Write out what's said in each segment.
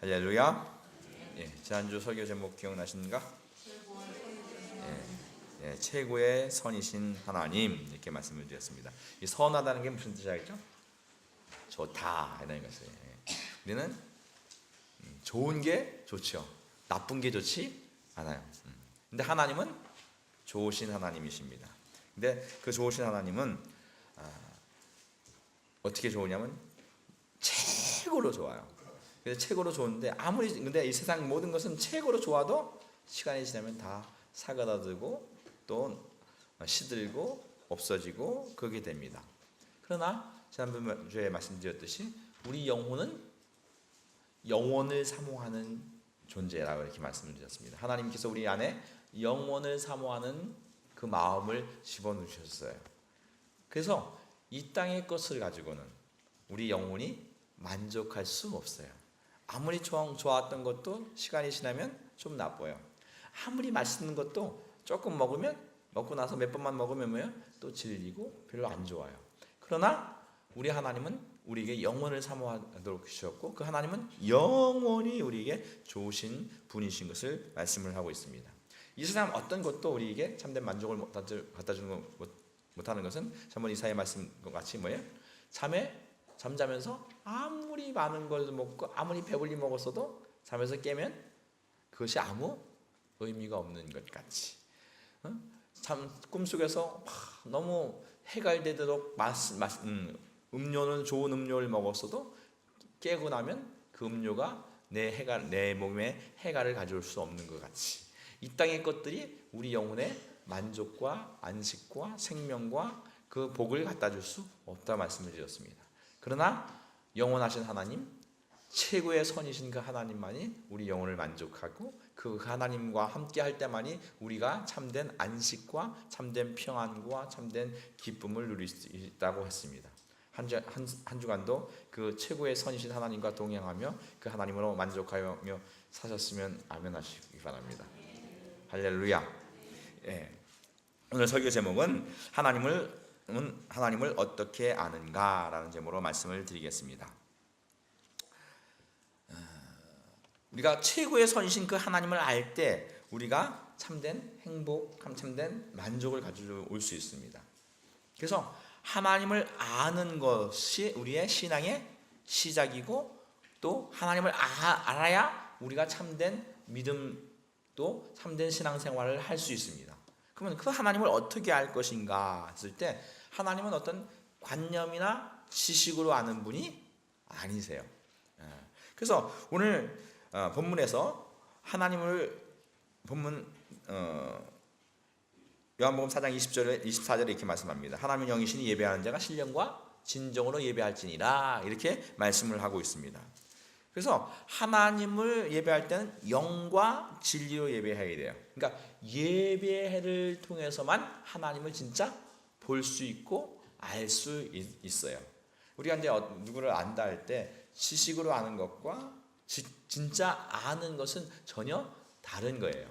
할렐루야. 지난주 설교 제목 기억나십니까? 최고의 선이신 하나님, 이렇게 말씀을 드렸습니다. 이 선하다는 게 무슨 뜻이 알겠죠? 좋다 이런 것이에요. 우리는 좋은 게 좋죠. 나쁜 게 좋지 않아요. 근데 하나님은 좋으신 하나님이십니다. 근데 그 좋으신 하나님은 어떻게 좋으냐면 최고로 좋아요. 그래서 최고로 좋은데 근데 이 세상 모든 것은 최고로 좋아도 시간이 지나면 다 사그라들고 또 시들고 없어지고 그렇게 됩니다. 그러나 지난주에 말씀드렸듯이 우리 영혼은 영원을 사모하는 존재라고 이렇게 말씀을 드렸습니다. 하나님께서 우리 안에 영원을 사모하는 그 마음을 집어넣으셨어요. 그래서 이 땅의 것을 가지고는 우리 영혼이 만족할 수 없어요. 아무리 좋았던 것도 시간이 지나면 좀 나빠요. 아무리 맛있는 것도 조금 먹고 나서 몇 번만 먹으면 또 질리고 별로 안 좋아요. 그러나 우리 하나님은 우리에게 영원을 사모하도록 주셨고 그 하나님은 영원히 우리에게 좋으신 분이신 것을 말씀을 하고 있습니다. 이 세상 어떤 것도 우리에게 참된 만족을 갖다 주는 못하는 것은 전번 이사야 말씀과 같이 뭐예요? 잠자면서 아무리 많은 걸 먹고 아무리 배불리 먹었어도 잠에서 깨면 그것이 아무 의미가 없는 것 같이 꿈속에서 너무 해갈되도록 음료는 좋은 음료를 먹었어도 깨고 나면 그 음료가 내 몸에 해갈을 가져올 수 없는 것 같이 이 땅의 것들이 우리 영혼의 만족과 안식과 생명과 그 복을 갖다 줄 수 없다 말씀을 드렸습니다. 그러나 영원하신 하나님, 최고의 선이신 그 하나님만이 우리 영혼을 만족하고 그 하나님과 함께 할 때만이 우리가 참된 안식과 참된 평안과 참된 기쁨을 누릴 수 있다고 했습니다. 한 주간도 그 최고의 선이신 하나님과 동행하며 그 하나님으로 만족하며 사셨으면 아멘 하시기 바랍니다. 할렐루야. 오늘 설교 제목은 하나님을 어떻게 아는가라는 제목으로 말씀을 드리겠습니다. 우리가 최고의 선이신 그 하나님을 알 때 우리가 참된 행복, 참된 만족을 가져올 수 있습니다. 그래서 하나님을 아는 것이 우리의 신앙의 시작이고 또 하나님을 알아야 우리가 참된 믿음 또 참된 신앙생활을 할 수 있습니다. 그러면 그 하나님을 어떻게 알 것인가 했을 때 하나님은 어떤 관념이나 지식으로 아는 분이 아니세요. 그래서 오늘 본문에서 요한복음 4장 24절에 이렇게 말씀합니다. 하나님은 영이시니 예배하는 자가 신령과 진정으로 예배할지니라 이렇게 말씀을 하고 있습니다. 그래서 하나님을 예배할 때는 영과 진리로 예배해야 돼요. 그러니까 예배를 통해서만 하나님을 진짜 볼 수 있고 알 수 있어요. 우리가 이제 누구를 안다 할 때 지식으로 아는 것과 진짜 아는 것은 전혀 다른 거예요.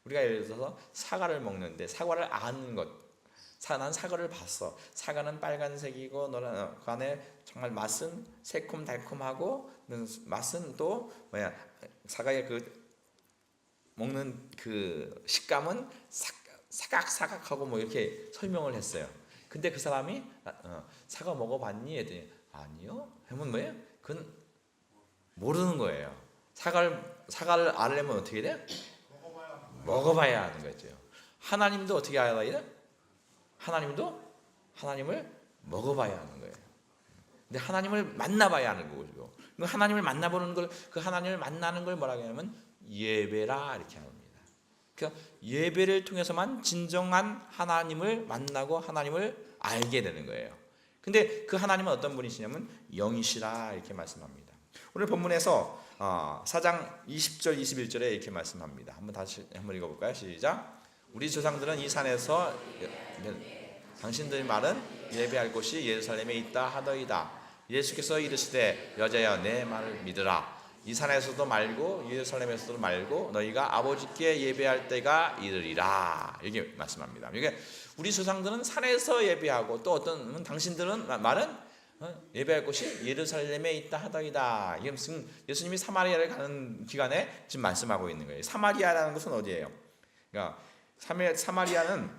우리가 예를 들어서 사과를 먹는데 사과를 아는 것, 난 사과를 봤어. 사과는 빨간색이고 그 안에 정말 맛은 새콤달콤하고 맛은 또 사과의 그 먹는 그 식감은 사각사각하고 뭐 이렇게 설명을 했어요. 근데 그 사람이 사과 먹어봤니? 했더니 아니요. 하면 뭐예요? 그건 모르는 거예요. 사과를 알려면 어떻게 돼? 먹어봐야 하는 거죠. 하나님도 어떻게 알아야 돼? 하나님도 하나님을 먹어봐야 하는 거예요. 근데 하나님을 만나봐야 하는 거죠. 하나님을 만나보는 걸, 그 하나님을 만나는 걸 뭐라고 하냐면 예배라 이렇게 합니다. 그러니까 예배를 통해서만 진정한 하나님을 만나고 하나님을 알게 되는 거예요. 근데 그 하나님은 어떤 분이시냐면 영이시라 이렇게 말씀합니다. 오늘 본문에서 4장 20절 21절에 이렇게 말씀합니다. 한번 읽어볼까요? 시작. 우리 조상들은 이 산에서 당신들의 말은 예배할 곳이 예루살렘에 있다 하더이다. 예수께서 이르시되 여자여 내 말을 믿으라. 이 산에서도 말고 예루살렘에서도 말고 너희가 아버지께 예배할 때가 이르리라. 이렇게 말씀합니다. 이게 우리 조상들은 산에서 예배하고 또 어떤 당신들은 말은 예배할 곳이 예루살렘에 있다 하더이다. 이게 무슨 예수님이 사마리아를 가는 기간에 지금 말씀하고 있는 거예요. 사마리아라는 것은 어디예요? 그러니까 사마리아는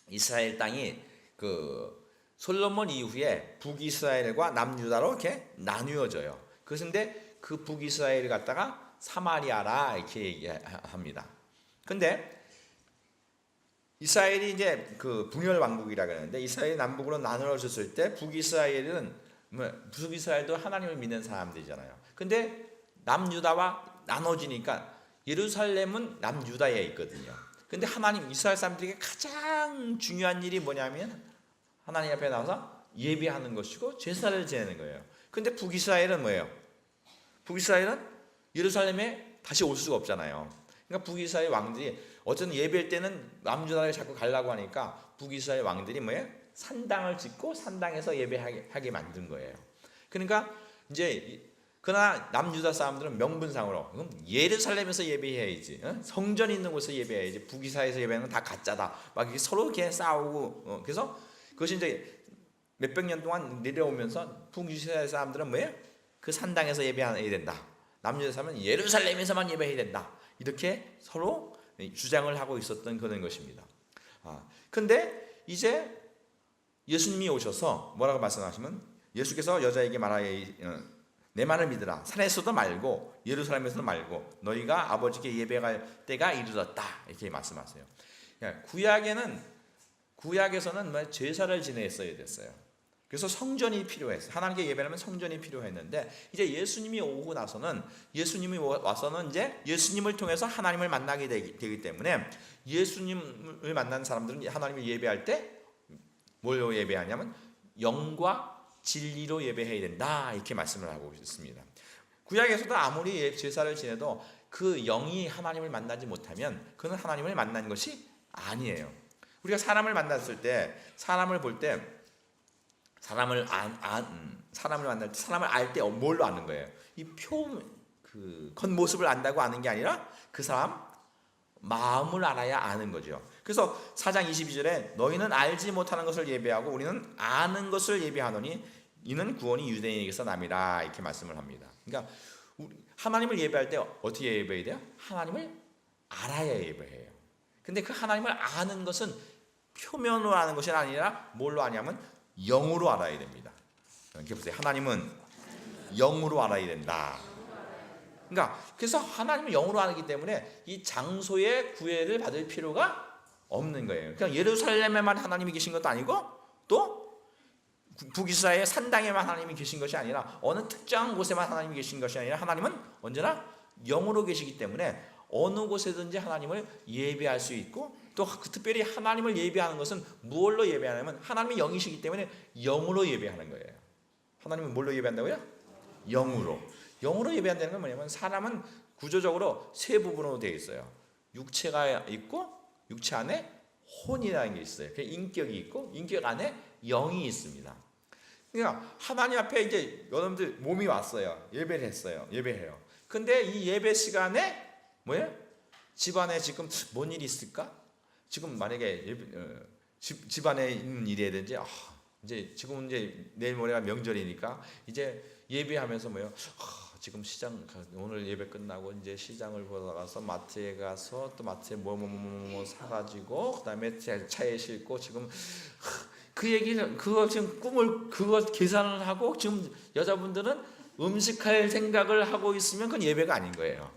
이스라엘 땅이 그 솔로몬 이후에 북이스라엘과 남유다로 이렇게 나뉘어져요. 그런데 그 북이스라엘을 갖다가 사마리아라 이렇게 얘기합니다. 근데 이스라엘이 이제 그 분열 왕국이라 그러는데 이스라엘이 남북으로 나누어졌을 때 북이스라엘은 북이스라엘도 하나님을 믿는 사람들이잖아요. 근데 남유다와 나눠지니까 예루살렘은 남유다에 있거든요. 근데 하나님 이스라엘 사람들에게 가장 중요한 일이 뭐냐면 하나님 앞에 나와서 예배하는 것이고 제사를 지내는 거예요. 근데 북이스라엘은 뭐예요? 북이스라엘은 예루살렘에 다시 올 수가 없잖아요. 그러니까 북이스라엘 왕들이 어쨌든 예배할 때는 남유다를 자꾸 가려고 하니까 북이스라엘 왕들이 뭐예요? 산당을 짓고 산당에서 예배하게 만든 거예요. 그러니까 이제 그러나 남유다 사람들은 명분상으로 그럼 예루살렘에서 예배해야지, 성전이 있는 곳에서 예배해야지, 북이스라엘에서 예배하는 건 다 가짜다. 막 이렇게 서로 이렇게 싸우고, 그래서 그것이 이제 몇백 년 동안 내려오면서 북이스라엘 사람들은 뭐예요? 그 산당에서 예배해야 된다. 남유다 사람은 예루살렘에서만 예배해야 된다. 이렇게 서로 주장을 하고 있었던 그런 것입니다. 근데 이제 예수님이 오셔서 뭐라고 말씀하시면 예수께서 여자에게 말하되 내 말을 믿으라. 산에서도 말고 예루살렘에서도 말고 너희가 아버지께 예배할 때가 이르렀다. 이렇게 말씀하세요. 구약에서는 제사를 지냈어야 됐어요. 그래서 성전이 필요했어요. 하나님께 예배하면 성전이 필요했는데 이제 예수님이 오고 나서는 예수님이 와서는 이제 예수님을 통해서 하나님을 만나게 되기 때문에 예수님을 만난 사람들은 하나님을 예배할 때 뭘로 예배하냐면 영과 진리로 예배해야 된다. 이렇게 말씀을 하고 있습니다. 구약에서도 아무리 제사를 지내도 그 영이 하나님을 만나지 못하면 그는 하나님을 만난 것이 아니에요. 우리가 사람을 만났을 때 사람을 볼 때 사람을 만날 때 사람을 알 때 뭘로 아는 거예요? 이 겉모습을 안다고 아는 게 아니라 그 사람 마음을 알아야 아는 거죠. 그래서 4장 22절에 너희는 알지 못하는 것을 예배하고 우리는 아는 것을 예배하노니 이는 구원이 유대인에게서 남이라 이렇게 말씀을 합니다. 그러니까 하나님을 예배할 때 어떻게 예배해야 돼요? 하나님을 알아야 예배해요. 근데 그 하나님을 아는 것은 표면으로 아는 것이 아니라 뭘로 아냐면 영으로 알아야 됩니다. 이렇게 보세요. 하나님은 영으로 알아야 된다. 그러니까 그래서 하나님을 영으로 알기 때문에 이 장소의 구애를 받을 필요가 없는 거예요. 그냥 예루살렘에만 하나님이 계신 것도 아니고 또 북이스라엘 산당에만 하나님이 계신 것이 아니라 어느 특정한 곳에만 하나님이 계신 것이 아니라 하나님은 언제나 영으로 계시기 때문에 어느 곳에든지 하나님을 예배할 수 있고 또 특별히 하나님을 예배하는 것은 무엇로 예배하냐면 하나님이 영이시기 때문에 영으로 예배하는 거예요. 하나님은 뭘로 예배한다고요? 영으로. 영으로 예배한다는 건 뭐냐면 사람은 구조적으로 세 부분으로 되어 있어요. 육체가 있고 육체 안에 혼이라는 게 있어요. 인격이 있고 인격 안에 영이 있습니다. 그러니까 하나님 앞에 이제 여러분들 몸이 왔어요. 예배를 했어요. 예배해요. 근데 이 예배 시간에 뭐예요? 집안에 지금 뭔 일이 있을까? 지금 만약에 집안에 있는 일이라든지 이제 지금 이제 내일 모레가 명절이니까 이제 예배하면서 뭐예요? 지금 시장 오늘 예배 끝나고 이제 시장을 보러 가서 마트에 가서 또 마트에 뭐 사가지고 그다음에 차에 싣고 지금 그 얘기를 그거 지금 그거 계산을 하고 지금 여자분들은 음식할 생각을 하고 있으면 그건 예배가 아닌 거예요.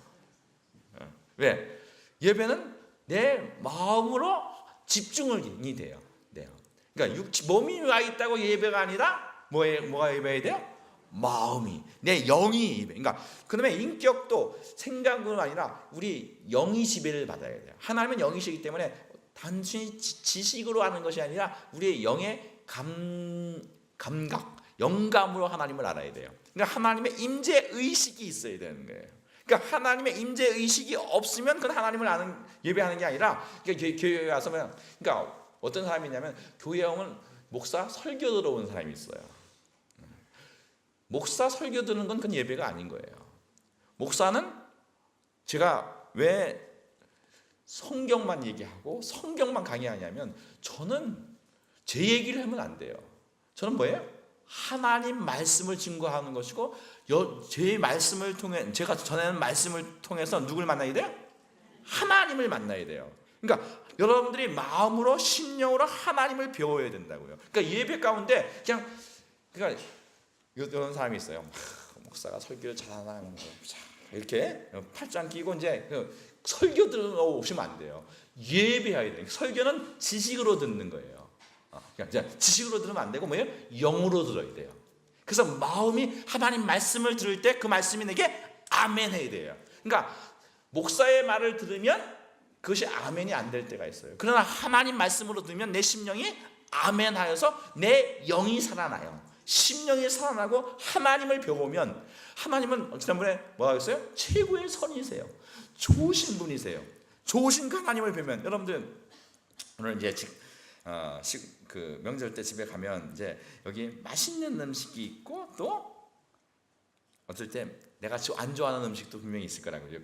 왜? 예배는 내 마음으로 집중이 돼요. 그러니까 몸이 와 있다고 예배가 아니라 뭐가 예배해야 돼요? 마음이, 내 영이 예배. 그러니까 그다음에 인격도 생각은 아니라 우리 영이 지배를 받아야 돼요. 하나님은 영이시기 때문에 단순히 지식으로 하는 것이 아니라 우리의 영의 감각, 영감으로 하나님을 알아야 돼요. 그러니까 하나님의 임재 의식이 있어야 되는 거예요. 그러니까 하나님의 임재 의식이 없으면 그건 하나님을 예배하는 게 아니라 그러니까 교회에 와서 그러니까 어떤 사람이 있냐면 교회에 오면 목사 설교 들어온 사람이 있어요. 목사 설교 듣는 건 그건 예배가 아닌 거예요. 목사는 제가 왜 성경만 얘기하고 성경만 강의하냐면 저는 제 얘기를 하면 안 돼요. 저는 뭐예요? 하나님 말씀을 증거하는 것이고, 제 말씀을 통해, 제가 전하는 말씀을 통해서 누굴 만나야 돼요? 하나님을 만나야 돼요. 그러니까 여러분들이 마음으로 심령으로 하나님을 배워야 된다고요. 그러니까 예배 가운데 그러니까 이런 사람이 있어요. 목사가 설교를 잘하는 거 이렇게 팔짱 끼고 이제 설교 들으러 오시면 안 돼요. 예배해야 돼요. 설교는 지식으로 듣는 거예요. 그러니까 지식으로 들으면 안 되고 뭐예요? 영으로 들어야 돼요. 그래서 마음이 하나님 말씀을 들을 때 그 말씀이 내게 아멘 해야 돼요. 그러니까 목사의 말을 들으면 그것이 아멘이 안 될 때가 있어요. 그러나 하나님 말씀으로 들으면 내 심령이 아멘 하여서 내 영이 살아나요. 심령이 살아나고 하나님을 배우면, 하나님은 지난번에 뭐라고 했어요? 최고의 선이세요. 좋으신 분이세요. 좋으신 그 하나님을 배우면, 여러분들 오늘 이제 그 명절 때 집에 가면 이제 여기 맛있는 음식이 있고, 또 어떨 때 내가 안 좋아하는 음식도 분명히 있을 거라고요.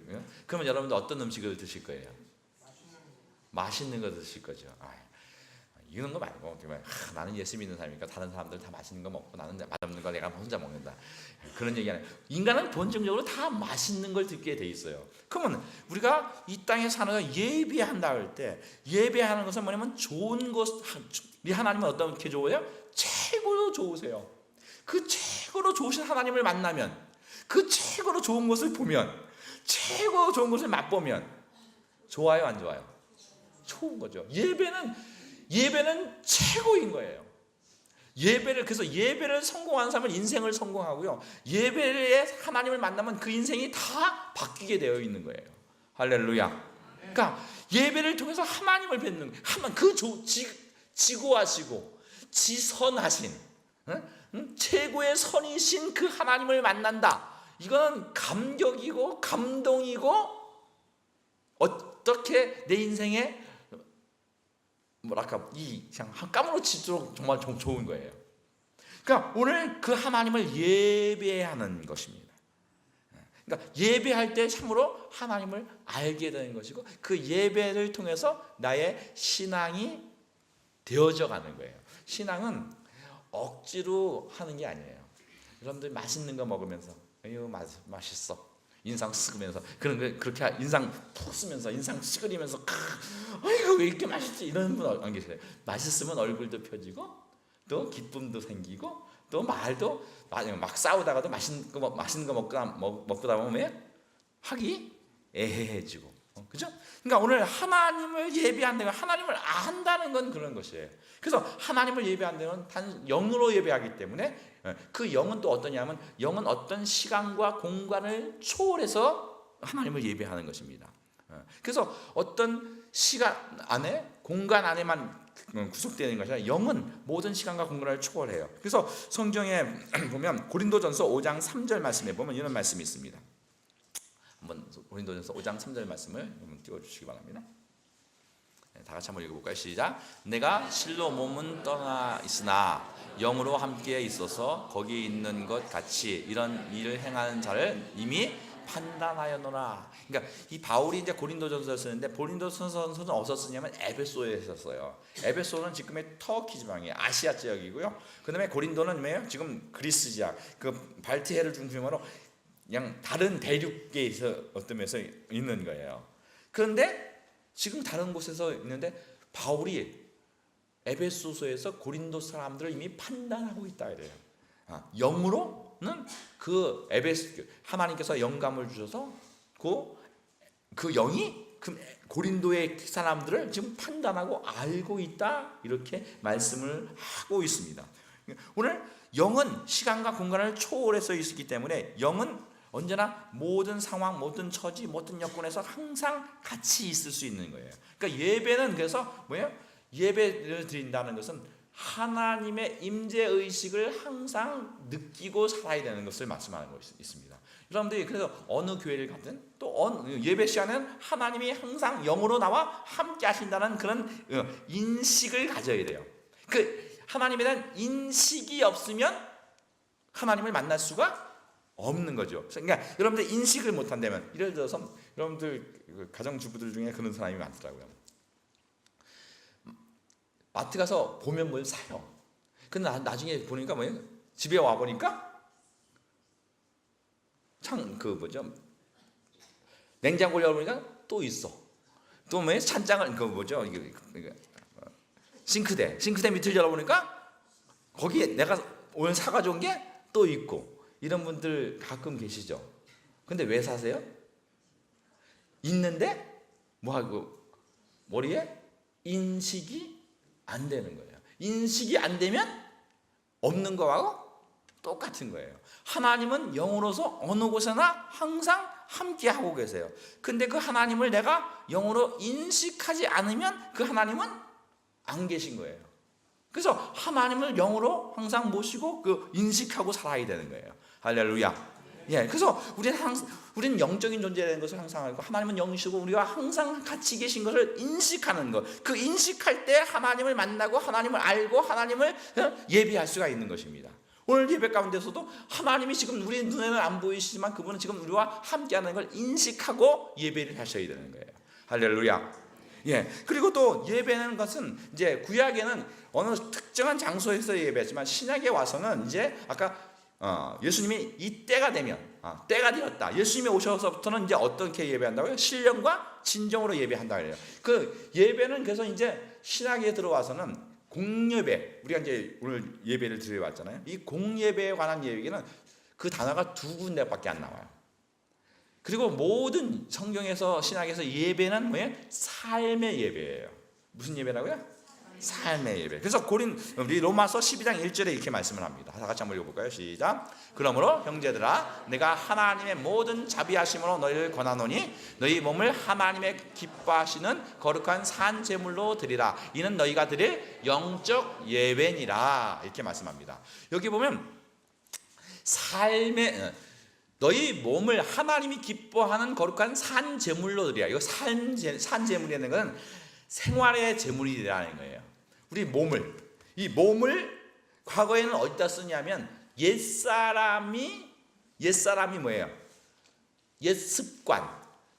그러면 여러분들 어떤 음식을 드실 거예요? 맛있는 거 드실 거죠. 이런 거 말고 나는 예수 믿는 사람이니까 다른 사람들 다 맛있는 거 먹고 나는 맛없는 거 내가 혼자 먹는다, 그런 얘기 아니에요. 인간은 본질적으로 다 맛있는 걸 듣게 돼 있어요. 그러면 우리가 이 땅에 사는 거 예배한다 할 때, 예배하는 것은 뭐냐면 좋은 것, 우리 하나님은 어떻게 좋으세요? 최고로 좋으세요. 그 최고로 좋으신 하나님을 만나면, 그 최고로 좋은 것을 보면, 최고로 좋은 것을 맛보면 좋아요, 안 좋아요? 좋은 거죠. 예배는 최고인 거예요. 그래서 예배를 성공하는 사람은 인생을 성공하고요, 예배에 하나님을 만나면 그 인생이 다 바뀌게 되어 있는 거예요. 할렐루야. 그러니까 예배를 통해서 하나님을 뵙는, 그 지고하시고 지선하신, 최고의 선이신 그 하나님을 만난다. 이건 감격이고 감동이고, 어떻게 내 인생에 뭐랄까 그냥 까무러치도록 정말 좋은 거예요. 그러니까 오늘 그 하나님을 예배하는 것입니다. 그러니까 예배할 때 참으로 하나님을 알게 되는 것이고, 그 예배를 통해서 나의 신앙이 되어져 가는 거예요. 신앙은 억지로 하는 게 아니에요. 여러분들 맛있는 거 먹으면서 아유 맛있어 인상 쓰면서 그렇게 인상 푹 쓰면서 인상 찌그리면서 아이고 왜 이렇게 맛있지, 이런 분 안 계세요. 맛있으면 얼굴도 펴지고 또 기쁨도 생기고 또 말도 막 싸우다가도 맛있는 거 먹다 보면 하기 애해지고, 그죠? 그러니까 오늘 하나님을 예배한다는 건, 하나님을 안다는 건 그런 것이에요. 그래서 하나님을 예배한다는 건 단 영으로 예배하기 때문에, 그 영은 또 어떠냐면, 영은 어떤 시간과 공간을 초월해서 하나님을 예배하는 것입니다. 그래서 어떤 시간 안에, 공간 안에만 구속되는 것이 아니라 영은 모든 시간과 공간을 초월해요. 그래서 성경에 보면 고린도전서 5장 3절 말씀에 보면 이런 말씀이 있습니다. 한번 고린도전서 5장 3절 말씀을 한번 띄워주시기 바랍니다. 다 같이 한번 읽어볼까요? 시작. 내가 실로 몸은 떠나 있으나 영으로 함께 있어서 거기 있는 것 같이 이런 일을 행하는 자를 이미 판단하였노라. 그러니까 이 바울이 이제 고린도전서를 쓰는데, 고린도전서는 어디서 쓰냐면 에베소에 썼어요. 에베소는 지금의 터키 지방이에요. 아시아 지역이고요. 그다음에 고린도는 뭐예요? 지금 그리스 지역, 그 발트해를 중심으로 그냥 다른 대륙에서 어떤 면에서 있는 거예요. 그런데 지금 다른 곳에서 있는데 바울이 에베소서에서 고린도 사람들을 이미 판단하고 있다 이래요. 영으로는 그 하나님께서 영감을 주셔서 그 영이 그 고린도의 사람들을 지금 판단하고 알고 있다, 이렇게 말씀을 하고 있습니다. 오늘 영은 시간과 공간을 초월해서 있기 때문에 영은 언제나 모든 상황, 모든 처지, 모든 여건에서 항상 같이 있을 수 있는 거예요. 그러니까 예배는 그래서 뭐예요? 예배를 드린다는 것은 하나님의 임재 의식을 항상 느끼고 살아야 되는 것을 말씀하는 것이 있습니다. 여러분들이 그래서 어느 교회를 가든 또 예배 시간에는 하나님이 항상 영으로 나와 함께 하신다는 그런 인식을 가져야 돼요. 그 하나님에 대한 인식이 없으면 하나님을 만날 수가 없는 거죠. 그러니까 여러분들 인식을 못한다면, 예를 들어서 여러분들 가정주부들 중에 그런 사람이 많더라고요. 마트 가서 보면 뭘 사요. 근데 나중에 보니까 뭐예요? 집에 와 보니까 뭐죠? 냉장고를 열어보니까 또 있어. 또 뭐 찬장을 뭐죠? 싱크대 밑을 열어보니까 거기에 내가 오늘 사가져온 게 또 있고. 이런 분들 가끔 계시죠? 근데 왜 사세요? 있는데 뭐하고 머리에 인식이 안 되는 거예요. 인식이 안 되면 없는 거하고 똑같은 거예요. 하나님은 영으로서 어느 곳에나 항상 함께 하고 계세요. 근데 그 하나님을 내가 영으로 인식하지 않으면 그 하나님은 안 계신 거예요. 그래서 하나님을 영으로 항상 모시고 그 인식하고 살아야 되는 거예요. 할렐루야. 예, 그래서 우리는 영적인 존재라는 것을 항상 알고 하나님은 영이시고 우리와 항상 같이 계신 것을 인식하는 것. 그 인식할 때 하나님을 만나고 하나님을 알고 하나님을 예배할 수가 있는 것입니다. 오늘 예배 가운데서도 하나님이 지금 우리 눈에는 안 보이시지만 그분은 지금 우리와 함께하는 걸 인식하고 예배를 하셔야 되는 거예요. 할렐루야. 예, 그리고 또 예배하는 것은 이제 구약에는 어느 특정한 장소에서 예배했지만 신약에 와서는 이제 아까 예수님이 이 때가 되면 때가 되었다. 예수님이 오셔서부터는 이제 어떻게 예배한다고요? 신령과 진정으로 예배한다 그래요. 그 예배는 그래서 이제 신약에 들어와서는 공예배, 우리가 이제 오늘 예배를 드려왔잖아요. 이 공예배에 관한 얘기는 그 단어가 2군데밖에 안 나와요. 그리고 모든 성경에서 신약에서 예배는 뭐예요? 삶의 예배예요. 무슨 예배라고요? 삶의 예배. 그래서 우리 로마서 12장 1절에 이렇게 말씀을 합니다. 다 같이 한번 읽어볼까요? 시작. 그러므로 형제들아 내가 하나님의 모든 자비하심으로 너희를 권하노니 너희 몸을 하나님의 기뻐하시는 거룩한 산 제물로 드리라. 이는 너희가 드릴 영적 예배니라. 이렇게 말씀합니다. 여기 보면 너희 몸을 하나님이 기뻐하는 거룩한 산 제물로 드리라. 이거 산 제물이라는 것은 생활의 제물이라는 거예요. 우리 이 몸을 과거에는 어디다 쓰냐면 옛사람이 뭐예요? 옛 습관,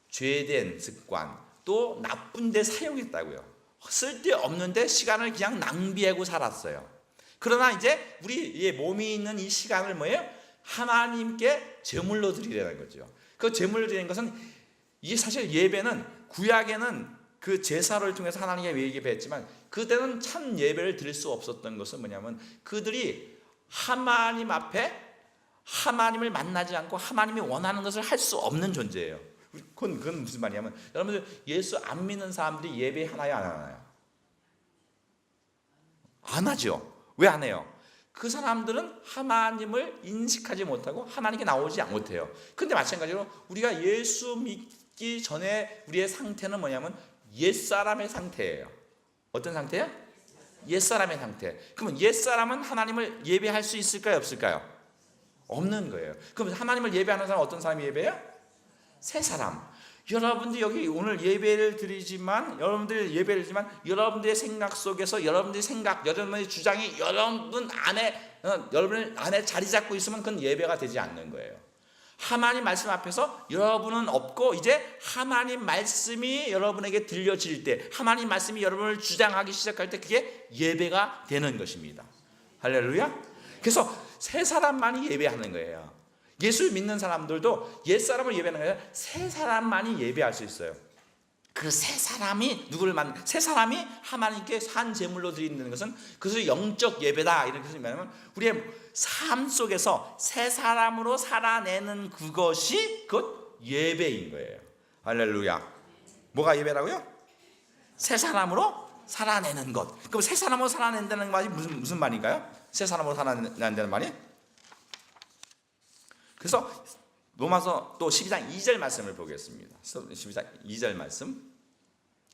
죄된 습관, 또 나쁜 데 사용했다고요. 쓸데없는데 시간을 그냥 낭비하고 살았어요. 그러나 이제 우리 몸이 있는 이 시간을 뭐예요? 하나님께 제물로 드리라는 거죠. 그 제물로 드리는 것은 이게 사실 예배는 구약에는 그 제사를 통해서 하나님께 예배했지만 그때는 참 예배를 드릴 수 없었던 것은 뭐냐면 그들이 하나님 앞에 하나님을 만나지 않고 하나님이 원하는 것을 할 수 없는 존재예요. 그건 무슨 말이냐면 여러분들 예수 안 믿는 사람들이 예배 하나요 안 하나요? 안 하죠. 왜 안 해요? 그 사람들은 하나님을 인식하지 못하고 하나님께 나오지 못해요. 근데 마찬가지로 우리가 예수 믿기 전에 우리의 상태는 뭐냐면 옛사람의 상태예요. 어떤 상태예요? 옛사람의 상태. 그러면 옛사람은 하나님을 예배할 수 있을까요? 없을까요? 없는 거예요. 그럼 하나님을 예배하는 사람은 어떤 사람이 예배해요? 새 사람. 여러분들 여기 오늘 예배를 드리지만 여러분들의 생각 속에서 여러분의 주장이 여러분 안에 자리 잡고 있으면 그건 예배가 되지 않는 거예요. 하나님 말씀 앞에서 여러분은 없고 이제 하나님 말씀이 여러분에게 들려질 때 하나님 말씀이 여러분을 주장하기 시작할 때 그게 예배가 되는 것입니다. 할렐루야. 그래서 새 사람만이 예배하는 거예요. 예수 믿는 사람들도 옛 사람을 예배하는 거예요. 새 사람만이 예배할 수 있어요. 그 새 사람이 새 사람이 하나님께 산 제물로 드리는 것은 그것이 영적 예배다. 이런 것을 말하면 우리의 삶 속에서 새 사람으로 살아내는 그것이 곧 예배인 거예요. 할렐루야. 뭐가 예배라고요? 새 사람으로 살아내는 것. 그럼 새 사람으로 살아낸다는 말이 무슨 말인가요? 새 사람으로 살아낸다는 말이? 그래서 로마서 또 12장 2절 말씀을 보겠습니다. 12장 2절 말씀.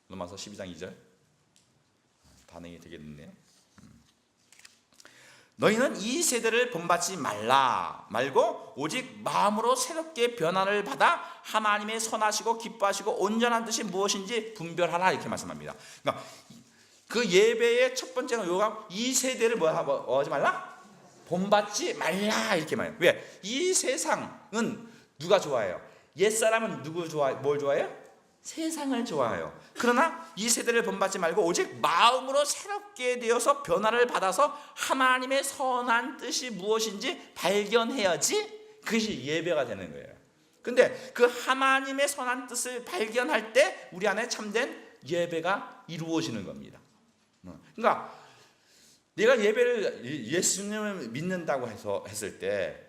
로마서 12장 2절. 반응이 되게 늦네요. 너희는 이 세대를 본받지 말고 오직 마음으로 새롭게 변화를 받아 하나님의 선하시고 기뻐하시고 온전한 뜻이 무엇인지 분별하라. 이렇게 말씀합니다. 그러니까 그 예배의 첫 번째는 요가 이 세대를 뭐 하지 말라? 본받지 말라. 이렇게 말해요. 왜? 이 세상은 누가 좋아해요? 옛사람은 뭘 좋아해요? 세상을 좋아해요. 그러나 이 세대를 본받지 말고 오직 마음으로 새롭게 되어서 변화를 받아서 하나님의 선한 뜻이 무엇인지 발견해야지 그것이 예배가 되는 거예요. 근데 그 하나님의 선한 뜻을 발견할 때 우리 안에 참된 예배가 이루어지는 겁니다. 그러니까 내가 예배를 예수님을 믿는다고 했을 때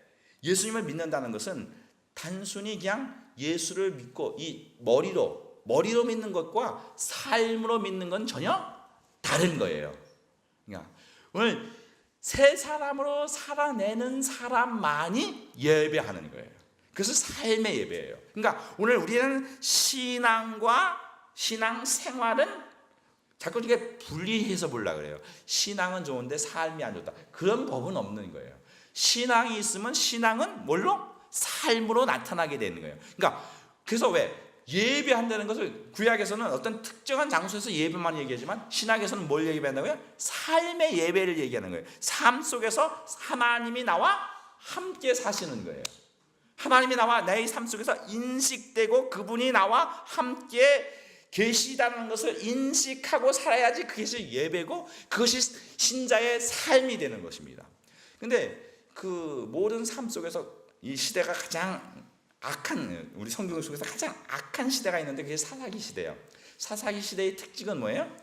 예수님을 믿는다는 것은 단순히 그냥 예수를 믿고 이 머리로 믿는 것과 삶으로 믿는 건 전혀 다른 거예요. 그러니까 오늘 새 사람으로 살아내는 사람만이 예배하는 거예요. 그래서 삶의 예배예요. 그러니까 오늘 우리는 신앙과 신앙 생활은 자꾸 이렇게 분리해서 보려고 그래요. 신앙은 좋은데 삶이 안 좋다. 그런 법은 없는 거예요. 신앙이 있으면 신앙은 뭘로? 삶으로 나타나게 되는 거예요. 그러니까 그래서 왜 예배한다는 것을 구약에서는 어떤 특정한 장소에서 예배만 얘기하지만 신약에서는 뭘 예배한다고요? 삶의 예배를 얘기하는 거예요. 삶 속에서 하나님이 나와 함께 사시는 거예요. 하나님이 나와 내 삶 속에서 인식되고 그분이 나와 함께 계시다는 것을 인식하고 살아야지 그것이 예배고 그것이 신자의 삶이 되는 것입니다. 근데 그 모든 삶 속에서 이 시대가 가장 악한, 우리 성경 속에서 가장 악한 시대가 있는데 그게 사사기 시대예요. 사사기 시대의 특징은 뭐예요?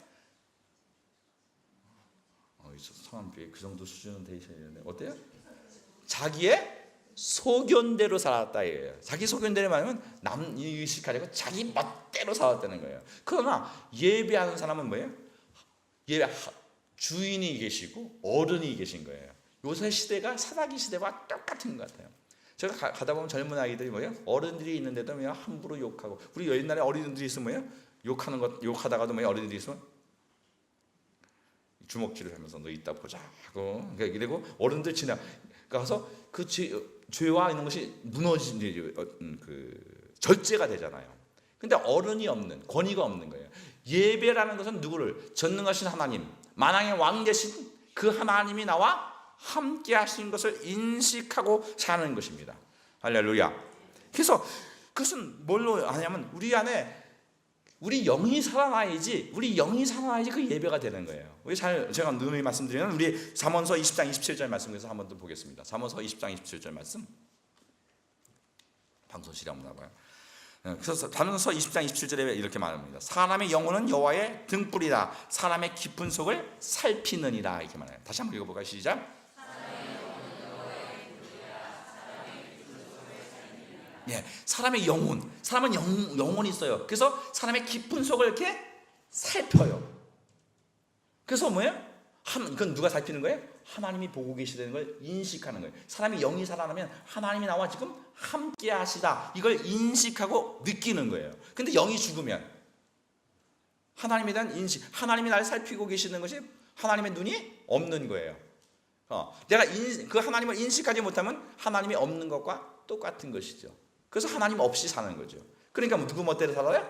성함교회 그 정도 수준은 되셔야 되는데 어때요? 자기의 소견대로 살았다 이거예요. 자기 소견대로 말하면 남 의식하려고 자기 멋대로 살았다는 거예요. 그러나 예배하는 사람은 뭐예요? 예배 주인이 계시고 어른이 계신 거예요. 요새 시대가 사사기 시대와 똑같은 것 같아요. 제가 가다 보면 젊은 아이들이 뭐예요? 어른들이 있는데도 그냥 함부로 욕하고, 우리 옛날에 어린이들이 있으면 뭐예요? 욕하다가도 뭐예요? 어린이들이 있으면 주먹질을 하면서 너 이따 보자 하고, 그리고 어른들 지나가서 그 죄와 있는 것이 절제가 되잖아요. 근데 어른이 없는, 권위가 없는 거예요. 예배라는 것은 누구를? 전능하신 하나님, 만왕의 왕 되신 그 하나님이 나와 함께 하신 것을 인식하고 사는 것입니다. 할렐루야. 그래서 그것은 뭘로 하냐면 우리 안에 우리 영이 살아나야지 그 예배가 되는 거예요. 제가 누누이 말씀드리면 우리 잠언서 20장 27절 말씀에서 한번 더 보겠습니다. 잠언서 20장 27절 말씀. 방송실이 없나 봐요. 그래서 잠언서 20장 27절에 이렇게 말합니다. 사람의 영혼은 여호와의 등불이다. 사람의 깊은 속을 살피느니라 이렇게 말해요. 다시 한번 읽어볼까요? 시작. 예, 사람의 영혼, 사람은 영혼이 있어요. 그래서 사람의 깊은 속을 이렇게 살펴요. 그래서 뭐예요? 그건 누가 살피는 거예요? 하나님이 보고 계시다는 걸 인식하는 거예요. 사람이 영이 살아나면 하나님이 나와 지금 함께 하시다 이걸 인식하고 느끼는 거예요. 근데 영이 죽으면 하나님에 대한 인식, 하나님이 나를 살피고 계시는 것이 하나님의 눈이 없는 거예요. 내가 그 하나님을 인식하지 못하면 하나님이 없는 것과 똑같은 것이죠. 그래서 하나님 없이 사는 거죠. 그러니까 누구 멋대로 살아요?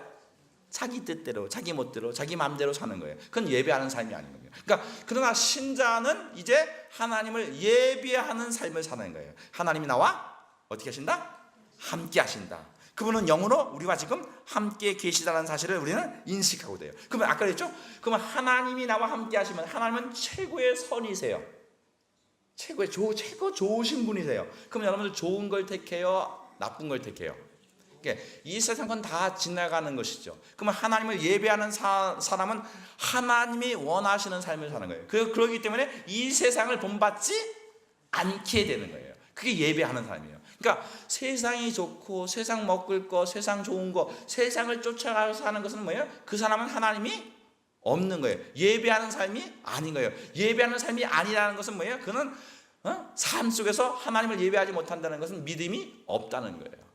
자기 뜻대로, 자기 멋대로, 자기 마음대로 사는 거예요. 그건 예배하는 삶이 아닌 거예요. 그러니까 그러나 신자는 이제 하나님을 예배하는 삶을 사는 거예요. 하나님이 나와 어떻게 하신다? 함께 하신다. 그분은 영으로 우리와 지금 함께 계시다는 사실을 우리는 인식하고 돼요. 그러면 아까 그랬죠? 그러면 하나님이 나와 함께 하시면 하나님은 최고의 선이세요. 최고 좋으신 분이세요. 그럼 여러분들 좋은 걸 택해요? 나쁜 걸 택해요? 이 세상은 다 지나가는 것이죠. 그러면 하나님을 예배하는 사람은 하나님이 원하시는 삶을 사는 거예요. 그렇기 때문에 이 세상을 본받지 않게 되는 거예요. 그게 예배하는 삶이에요. 그러니까 세상이 좋고 세상 먹을 거, 세상 좋은 거, 세상을 쫓아가서 사는 것은 뭐예요? 그 사람은 하나님이 없는 거예요. 예배하는 삶이 아닌 거예요. 예배하는 삶이 아니라는 것은 뭐예요? 그는 삶 속에서 하나님을 예배하지 못한다는 것은 믿음이 없다는 거예요.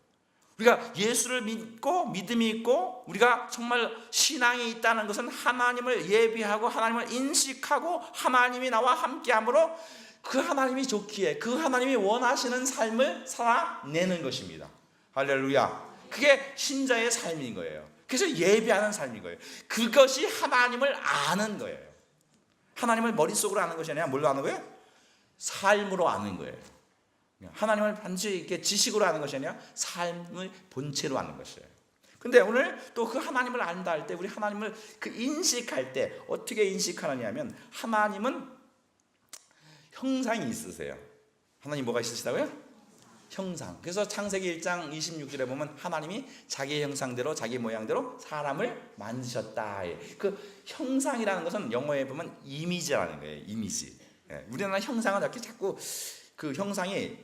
우리가 예수를 믿고 믿음이 있고 우리가 정말 신앙이 있다는 것은 하나님을 예배하고 하나님을 인식하고 하나님이 나와 함께함으로 그 하나님이 좋기에 그 하나님이 원하시는 삶을 살아내는 것입니다. 할렐루야. 그게 신자의 삶인 거예요. 그래서 예배하는 삶인 거예요. 그것이 하나님을 아는 거예요. 하나님을 머릿속으로 아는 것이 아니라 뭘로 아는 거예요? 삶으로 아는 거예요. 하나님을 반드시 이렇게 지식으로 아는 것이 아니라 삶의 본체로 아는 것이에요. 근데 오늘 또 그 하나님을 안다 할 때, 우리 하나님을 그 인식할 때 어떻게 인식하느냐 하면, 하나님은 형상이 있으세요. 하나님 뭐가 있으시다고요? 형상. 그래서 창세기 1장 26절에 보면 하나님이 자기의 형상대로 자기 모양대로 사람을 만드셨다. 그 형상이라는 것은 영어에 보면 이미지라는 거예요. 이미지. 우리나라 형상은 이렇게 자꾸 그 형상이,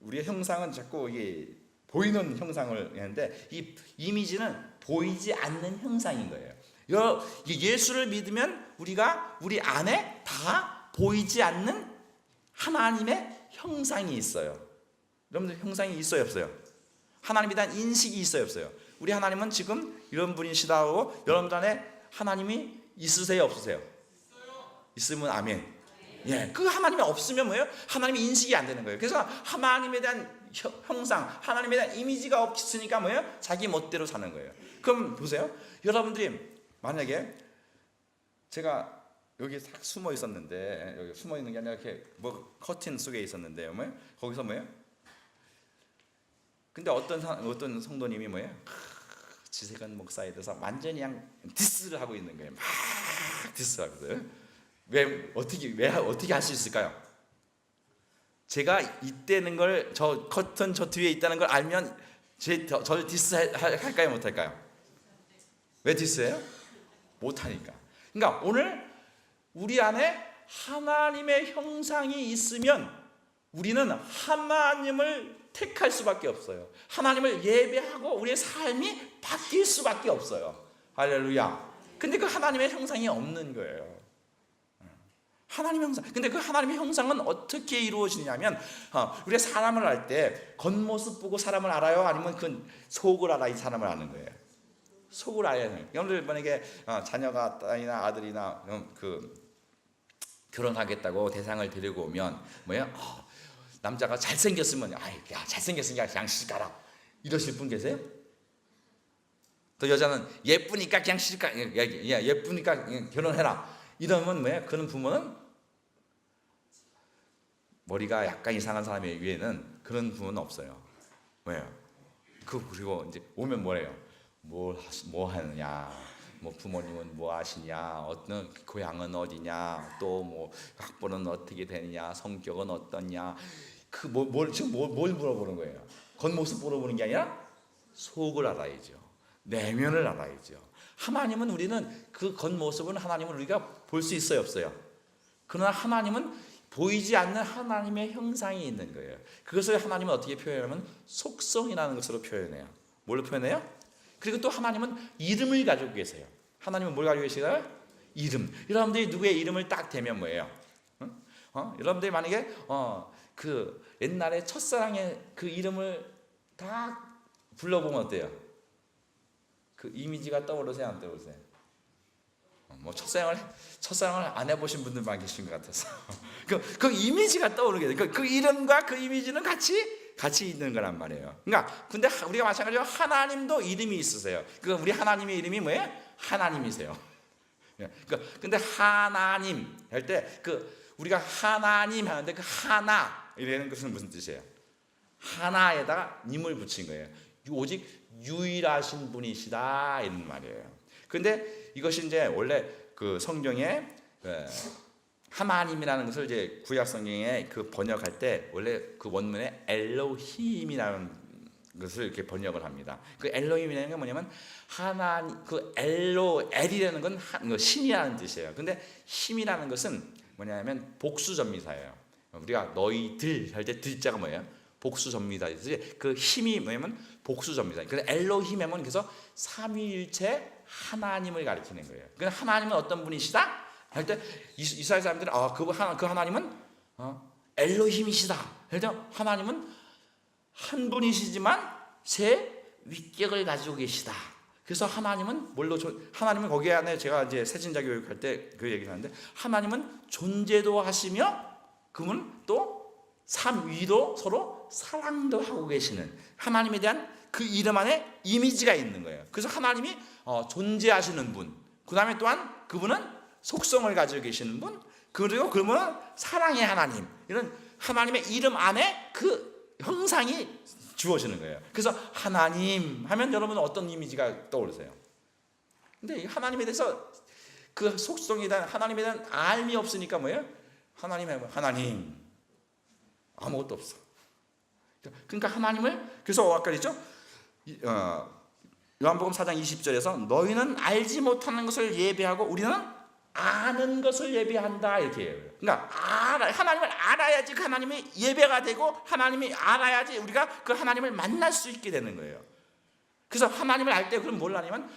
우리의 형상은 자꾸 이게 보이는 형상을 하는데, 이 이미지는 보이지 않는 형상인 거예요. 예수를 믿으면 우리가 우리 안에 다 보이지 않는 하나님의 형상이 있어요. 여러분들 형상이 있어요, 없어요? 하나님에 대한 인식이 있어요, 없어요? 우리 하나님은 지금 이런 분이시다고 여러분들 안에 하나님이 있으세요, 없으세요? 있으면 아멘. 예, 그 하나님이 없으면 뭐예요? 하나님이 인식이 안 되는 거예요. 그래서 하나님에 대한 형상, 하나님에 대한 이미지가 없으니까 뭐예요? 자기 멋대로 사는 거예요. 그럼 보세요. 여러분들이 만약에 제가 여기 딱 숨어 있었는데, 여기 숨어 있는 게 아니라 이렇게 뭐 커튼 속에 있었는데, 뭐예요? 거기서 뭐예요? 근데 어떤 성도님이 뭐예요? 지세근 목사에 대해서 완전히 그냥 디스를 하고 있는 거예요. 막 디스하거든요. 왜 어떻게 할 수 있을까요? 제가 있다는 걸, 저 커튼 저 뒤에 있다는 걸 알면 저를 디스할까요, 못할까요? 왜 디스해요? 못하니까. 그러니까 오늘 우리 안에 하나님의 형상이 있으면 우리는 하나님을 택할 수밖에 없어요. 하나님을 예배하고 우리의 삶이 바뀔 수밖에 없어요. 할렐루야. 근데 그 하나님의 형상이 없는 거예요. 하나님의 형상. 근데 그 하나님의 형상은 어떻게 이루어지냐면, 우리가 사람을 알 때 겉모습 보고 사람을 알아요? 아니면 그 속을 알아 이 사람을 아는 거예요? 속을 알아야 해요. 여러분들 만약에 자녀가 딸이나 아들이나 그 결혼하겠다고 대상을 데리고 오면 뭐예요? 남자가 잘생겼으면, 야 잘생겼으니까 그냥 시집가라, 이러실 분 계세요? 또 여자는 예쁘니까 그냥 시집가, 예쁘니까 결혼해라, 이러면 뭐예요? 그런 부모는 머리가 약간 이상한 사람의 위에는 그런 부모는 없어요. 왜요? 그리고 이제 오면 뭐래요? 뭐 하느냐, 뭐 부모님은 뭐 하시냐, 어떤 고향은 어디냐, 또 뭐 학벌은 어떻게 되느냐, 성격은 어떠냐, 지금 뭘 물어보는 거예요? 겉모습 물어보는 게 아니라 속을 알아야죠. 내면을 알아야죠. 하나님은, 우리는 그 겉모습은 하나님은 우리가 볼 수 있어요, 없어요? 그러나 하나님은 보이지 않는 하나님의 형상이 있는 거예요. 그것을 하나님은 어떻게 표현하면 속성이라는 것으로 표현해요. 뭘로 표현해요? 그리고 또 하나님은 이름을 가지고 계세요. 하나님은 뭘 가지고 계시나요? 이름. 여러분들이 누구의 이름을 딱 대면 뭐예요? 여러분들이 만약에 그 옛날에 첫사랑의 그 이름을 딱 불러보면 어때요? 그 이미지가 떠오르세요, 안 떠오르세요? 뭐 첫사랑을 안 해보신 분들만 계신 것 같아서 그 이미지가 떠오르게 돼요. 그 이름과 그 이미지는 같이 있는 거란 말이에요. 그러니까 근데 우리가 마찬가지로 하나님도 이름이 있으세요. 우리 하나님의 이름이 뭐예요? 하나님이세요. 근데 하나님 할 때 우리가 하나님 하는데 그 하나 이라는 것은 무슨 뜻이에요? 하나에다가 님을 붙인 거예요. 오직 유일하신 분이시다 이런 말이에요. 근데 이것이 이제 원래 그 성경에 하나님이라는 것을 이제 구약 성경에 그 번역할 때 원래 그 원문에 엘로힘이라는 것을 이렇게 번역을 합니다. 그 엘로힘이라는 게 뭐냐면 하나님, 그 엘이라는 건 신이라는 뜻이에요. 근데 힘이라는 것은 뭐냐면 복수전미사예요. 우리가 너희들 할 때 들자가 뭐예요? 복수전미사. 그 힘이 뭐냐면 복수전미사. 그래서 엘로힘 하면 그래서 삼위일체 하나님을 가리키는 거예요. 그 하나님은 어떤 분이시다? 할 때 이스라엘 사람들은 그 하나님은 엘로힘이시다. 할 때 하나님은 한 분이시지만 세 위격을 가지고 계시다. 그래서 하나님은 하나님은 거기 안에 제가 이제 세진자 교육할 때 그 얘기를 하는데 하나님은 존재도 하시며 그분 또 삼위도 서로 사랑도 하고 계시는 하나님에 대한 그 이름 안에 이미지가 있는 거예요. 그래서 하나님이 존재하시는 분, 그 다음에 또한 그분은 속성을 가지고 계시는 분, 그리고 그분은 사랑의 하나님, 이런 하나님의 이름 안에 그 형상이 주어지는 거예요. 그래서 하나님 하면 여러분은 어떤 이미지가 떠오르세요? 근데 하나님에 대해서 그 속성에 대한 하나님에 대한 알미 없으니까 뭐예요? 하나님 아무것도 없어. 그러니까 하나님을 그래서 아까 그랬죠? 요한복음 4장 20절에서 너희는 알지 못하는 것을 예배하고 우리는 아는 것을 예배한다 이렇게 해요. 그러니까 하나님을 알아야지 그 하나님이 예배가 되고 하나님이 알아야지 우리가 그 하나님을 만날 수 있게 되는 거예요. 그래서 하나님을 알 때 그럼 뭘 아냐면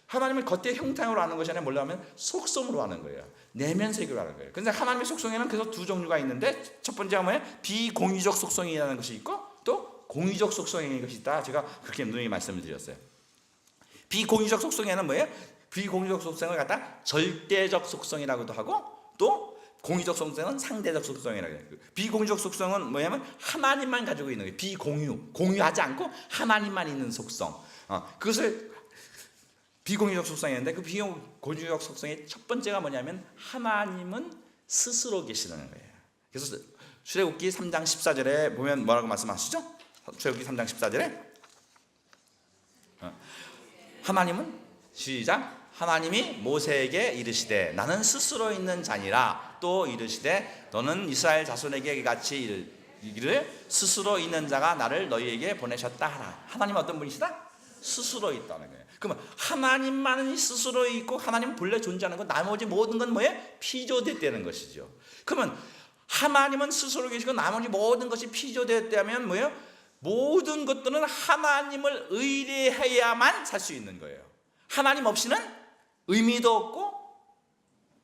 하나님을 겉의 형상으로 아는 것이 아니라 뭘로 하면 속성으로 아는 거예요. 내면 세계로 아는 거예요. 그런데 하나님의 속성에는 그래서 두 종류가 있는데 첫 번째가 뭐예요? 비공유적 속성이라는 것이 있고 또 공유적 속성인 것이 있다. 제가 그렇게 누누이 말씀을 드렸어요. 비공유적 속성에는 뭐예요? 비공유적 속성을 갖다 절대적 속성이라고도 하고 또 공유적 속성은 상대적 속성이라고 해요. 비공유적 속성은 뭐냐면 하나님만 가지고 있는 거예요. 공유하지 않고 하나님만 있는 속성. 그것을 비공유적 속성이었는데 그 비공유적 속성의 첫 번째가 뭐냐면 하나님은 스스로 계시는 거예요. 그래서 출애굽기 3장 14절에 보면 뭐라고 말씀하시죠? 출애굽기 3장 14절에 하나님은 시작 하나님이 모세에게 이르시되 나는 스스로 있는 자니라 또 이르시되 너는 이스라엘 자손에게 같이 이르기를 스스로 있는 자가 나를 너희에게 보내셨다 하라. 하나님은 어떤 분이시다? 스스로 있다는 거예요. 그러면 하나님만이 스스로 있고 하나님은 본래 존재하는 것 나머지 모든 건 뭐예요? 피조됐다는 것이죠. 그러면 하나님은 스스로 계시고 나머지 모든 것이 피조됐다면 뭐예요? 모든 것들은 하나님을 의뢰해야만 살 수 있는 거예요. 하나님 없이는 의미도 없고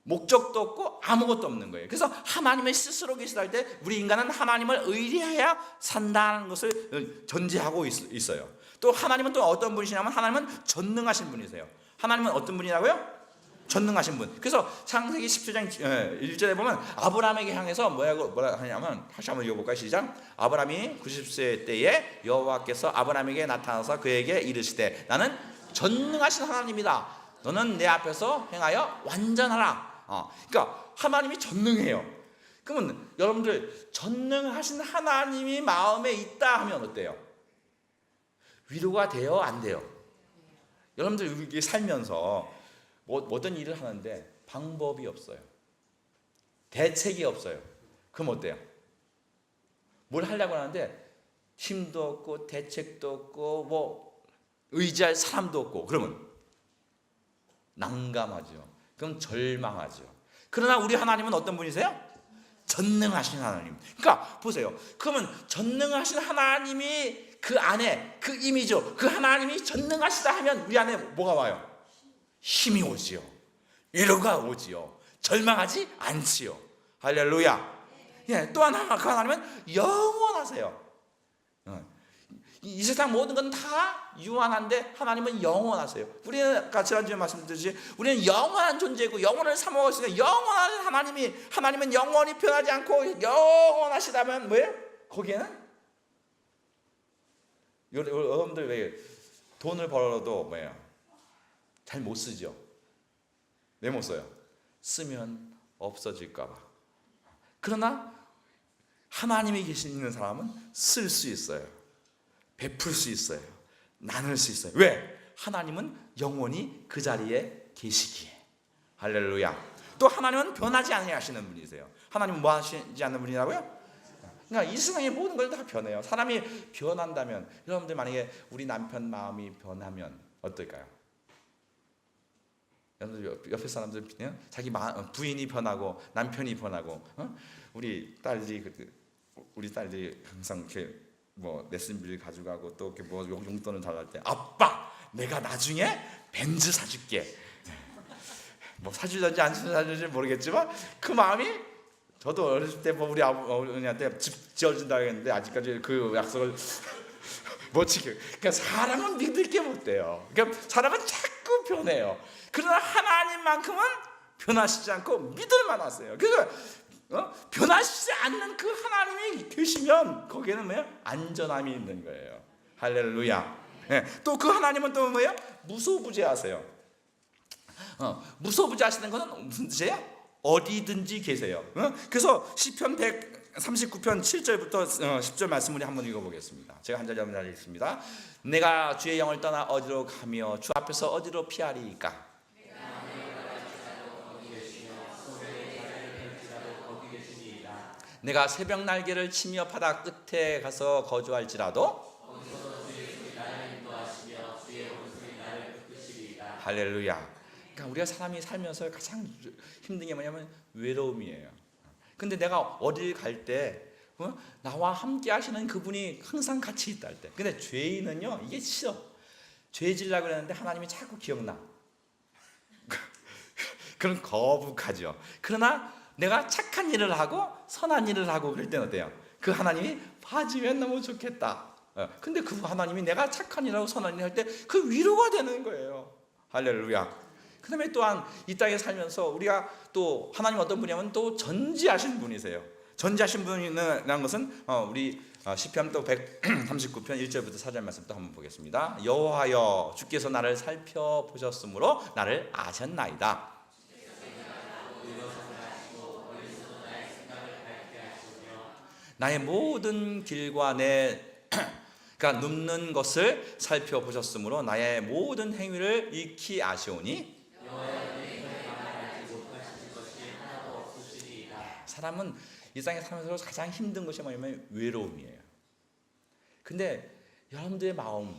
목적도 없고 아무것도 없는 거예요. 그래서 하나님의 스스로 계시다 할 때 우리 인간은 하나님을 의뢰해야 산다는 것을 전제하고 있어요. 또 하나님은 또 어떤 분이시냐면 하나님은 전능하신 분이세요. 하나님은 어떤 분이라고요? 전능하신 분. 그래서 창세기 17장 1절에 보면 아브라함에게 향해서 뭐라 하냐면 다시 한번 읽어볼까요? 시작. 아브라함이 90세 때에 여호와께서 아브라함에게 나타나서 그에게 이르시되 나는 전능하신 하나님이다. 너는 내 앞에서 행하여 완전하라. 그러니까 하나님이 전능해요. 그러면 여러분들 전능하신 하나님이 마음에 있다 하면 어때요? 위로가 돼요? 안 돼요? 여러분들 이렇게 살면서 모든 일을 하는데 방법이 없어요. 대책이 없어요. 그럼 어때요? 뭘 하려고 하는데 힘도 없고 대책도 없고 뭐 의지할 사람도 없고 그러면 난감하죠. 그럼 절망하죠. 그러나 우리 하나님은 어떤 분이세요? 전능하신 하나님. 그러니까 보세요. 그러면 전능하신 하나님이 그 안에 그 이미죠. 그 하나님이 전능하시다 하면 우리 안에 뭐가 와요? 힘이 오지요. 위로가 오지요. 절망하지 않지요. 할렐루야. 예, 또 하나 그 하나님은 영원하세요. 이 세상 모든 건 다 유한한데 하나님은 영원하세요. 우리는 아까 지난주에 말씀드렸듯이 우리는 영원한 존재고 영원을 사모하시는 영원한 하나님은 영원히 변하지 않고 영원하시다면 뭐예요? 거기에는 여러분들 왜 돈을 벌어도 뭐예요? 잘 못 쓰죠. 왜 못 써요? 쓰면 없어질까 봐. 그러나 하나님이 계시는 사람은 쓸 수 있어요. 베풀 수 있어요. 나눌 수 있어요. 왜? 하나님은 영원히 그 자리에 계시기에. 할렐루야. 또 하나님은 변하지 아니하시는 분이세요. 하나님은 뭐 하시지 않는 분이라고요? 그러니까 이 세상의 모든 걸 다 변해요. 사람이 변한다면 여러분들 만약에 우리 남편 마음이 변하면 어떨까요? 여러분들 옆에 사람들 자기 부인이 변하고 남편이 변하고 우리 딸들이 항상 이렇게 뭐 레슨비를 가져가고 또 이렇게 뭐 용돈을 달랄 때 아빠 내가 나중에 벤츠 사줄게. 뭐 사주든지 안 사주든지 모르겠지만 그 마음이 저도 어렸을 때 뭐 우리 어머니한테 집 지어준다고 했는데 아직까지 그 약속을 못 지켜요. 그러니까 사람은 믿을 게 못 돼요. 그러니까 사람은 자꾸 변해요. 그러나 하나님만큼은 변하시지 않고 믿을 만하세요. 그래서 변하시지 않는 그 하나님이 계시면 거기에는 뭐예요? 안전함이 있는 거예요. 할렐루야. 네. 또 그 하나님은 또 뭐예요? 무소부재하세요. 무소부재하시는 것은 무슨 뜻이에요? 어디든지 계세요. 그래서 시편 39편 7절부터 10절 말씀 우리 한번 읽어보겠습니다. 제가 한 절 읽습니다. 내가 주의 영을 떠나 어디로 가며 주 앞에서 어디로 피하리이까? 내가 새벽 날개를 치며 바다 끝에 가서 거주할지라도 할렐루야. 그러니까 우리가 사람이 살면서 가장 힘든 게 뭐냐면 외로움이에요. 근데 내가 어딜 갈 때 나와 함께 하시는 그분이 항상 같이 있다 할 때. 근데 죄인은요 이게 싫어. 죄 지려고 그러는데 하나님이 자꾸 기억나. 그럼 거북하죠. 그러나 내가 착한 일을 하고 선한 일을 하고 그럴 때는 어때요? 그 하나님이 봐주면 너무 좋겠다. 근데 그 하나님이 내가 착한 일을 하고 선한 일을 할 때 그 위로가 되는 거예요. 할렐루야. 그 다음에 또한 이 땅에 살면서 우리가 또 하나님 어떤 분이냐면 또 전지하신 분이세요. 전지하신 분이라는 것은 우리 시편 또 139편 1절부터 4절 말씀 또 한번 보겠습니다. 여호와여 주께서 나를 살펴보셨으므로 나를 아셨나이다. 나의 모든 길과 그러니까 눕는 것을 살펴보셨으므로 나의 모든 행위를 익히 아시오니 사람은 이 땅에 살면서 가장 힘든 것이 뭐냐면 외로움이에요. 근데 여러분들의 마음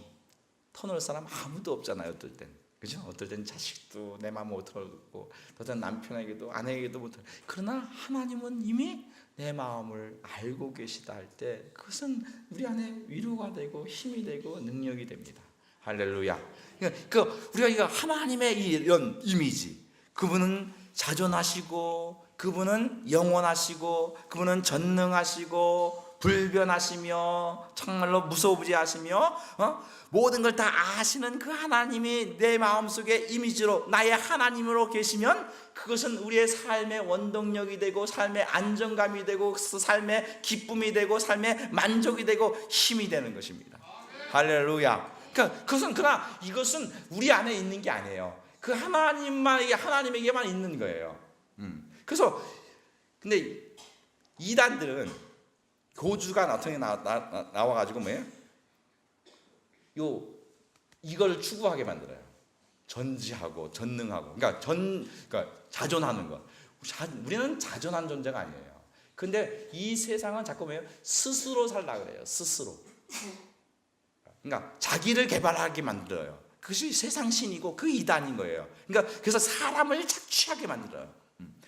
터놓을 사람 아무도 없잖아요. 어떨 땐 그죠? 어떨 땐 자식도 내 마음 못 털고 어떨 땐 남편에게도 아내에게도 못 털고 그러나 하나님은 이미 내 마음을 알고 계시다 할 때 그것은 우리 안에 위로가 되고 힘이 되고 능력이 됩니다. 할렐루야. 우리가 이거 하나님의 이런 이미지, 그분은 자존하시고 그분은 영원하시고 그분은 전능하시고 불변하시며 정말로 무소부지하시며 모든 걸 다 아시는 그 하나님이 내 마음속에 이미지로 나의 하나님으로 계시면 그것은 우리의 삶의 원동력이 되고 삶의 안정감이 되고 삶의 기쁨이 되고 삶의 만족이 되고 힘이 되는 것입니다. 할렐루야. 그러나 이것은 우리 안에 있는 게 아니에요. 그 하나님에게만 있는 거예요. 그래서 근데 이단들은 교주가 나중에 나와가지고 뭐예요? 이걸 추구하게 만들어요. 전지하고 전능하고, 그러니까 자존하는 것. 우리는 자존한 존재가 아니에요. 근데 이 세상은 자꾸 뭐예요? 스스로 살라 그래요. 스스로. 그러니까 자기를 개발하게 만들어요. 그것이 세상 신이고 그 이단인 거예요. 그래서 사람을 착취하게 만들어요.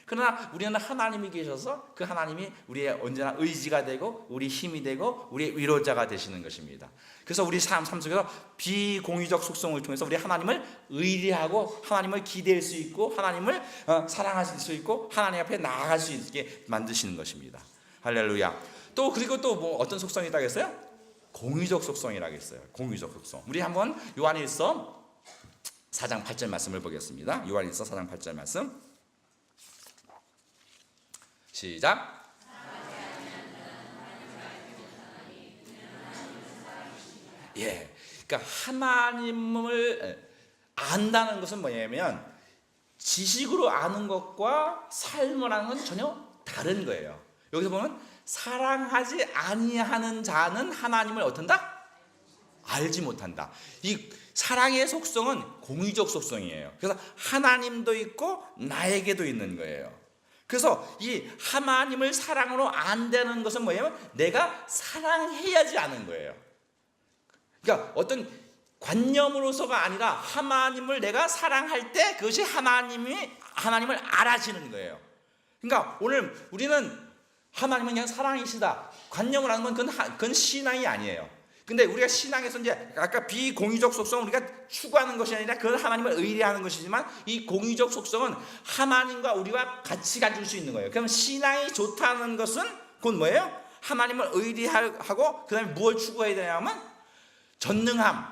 그러나 우리는 하나님이 계셔서 그 하나님이 우리의 언제나 의지가 되고 우리 힘이 되고 우리의 위로자가 되시는 것입니다. 그래서 우리 삶 속에서 비공의적 속성을 통해서 우리 하나님을 의리하고 하나님을 기대할 수 있고 하나님을 사랑할 수 있고 하나님 앞에 나아갈 수 있게 만드시는 것입니다. 할렐루야. 그리고 또 뭐 어떤 속성이 있다고 했어요? 공의적 속성이라고 했어요. 공의적 속성. 우리 한번 요한일서 4장 8절 말씀을 보겠습니다. 요한일서 4장 8절 말씀. 시작. 그러니까 하나님을 안다는 것은 뭐냐면 지식으로 아는 것과 삶을 아는 건 전혀 다른 거예요. 여기서 보면 사랑하지 아니하는 자는 하나님을 어떤다? 알지 못한다. 이 사랑의 속성은 공의적 속성이에요. 그래서 하나님도 있고 나에게도 있는 거예요. 그래서 이 하나님을 사랑으로 안다는 것은 뭐예요? 내가 사랑해야지 아는 거예요. 그러니까 어떤 관념으로서가 아니라 하나님을 내가 사랑할 때 그것이 하나님을 알아지는 거예요. 그러니까 오늘 우리는 하나님은 그냥 사랑이시다. 관념을 하는 건 그건 신앙이 아니에요. 근데 우리가 신앙에서 이제 아까 비공의적 속성은 우리가 추구하는 것이 아니라 그건 하나님을 의뢰하는 것이지만 이 공의적 속성은 하나님과 우리가 같이 가질 수 있는 거예요. 그럼 신앙이 좋다는 것은 그건 뭐예요? 하나님을 의뢰하고 그 다음에 무엇을 추구해야 되냐면 전능함,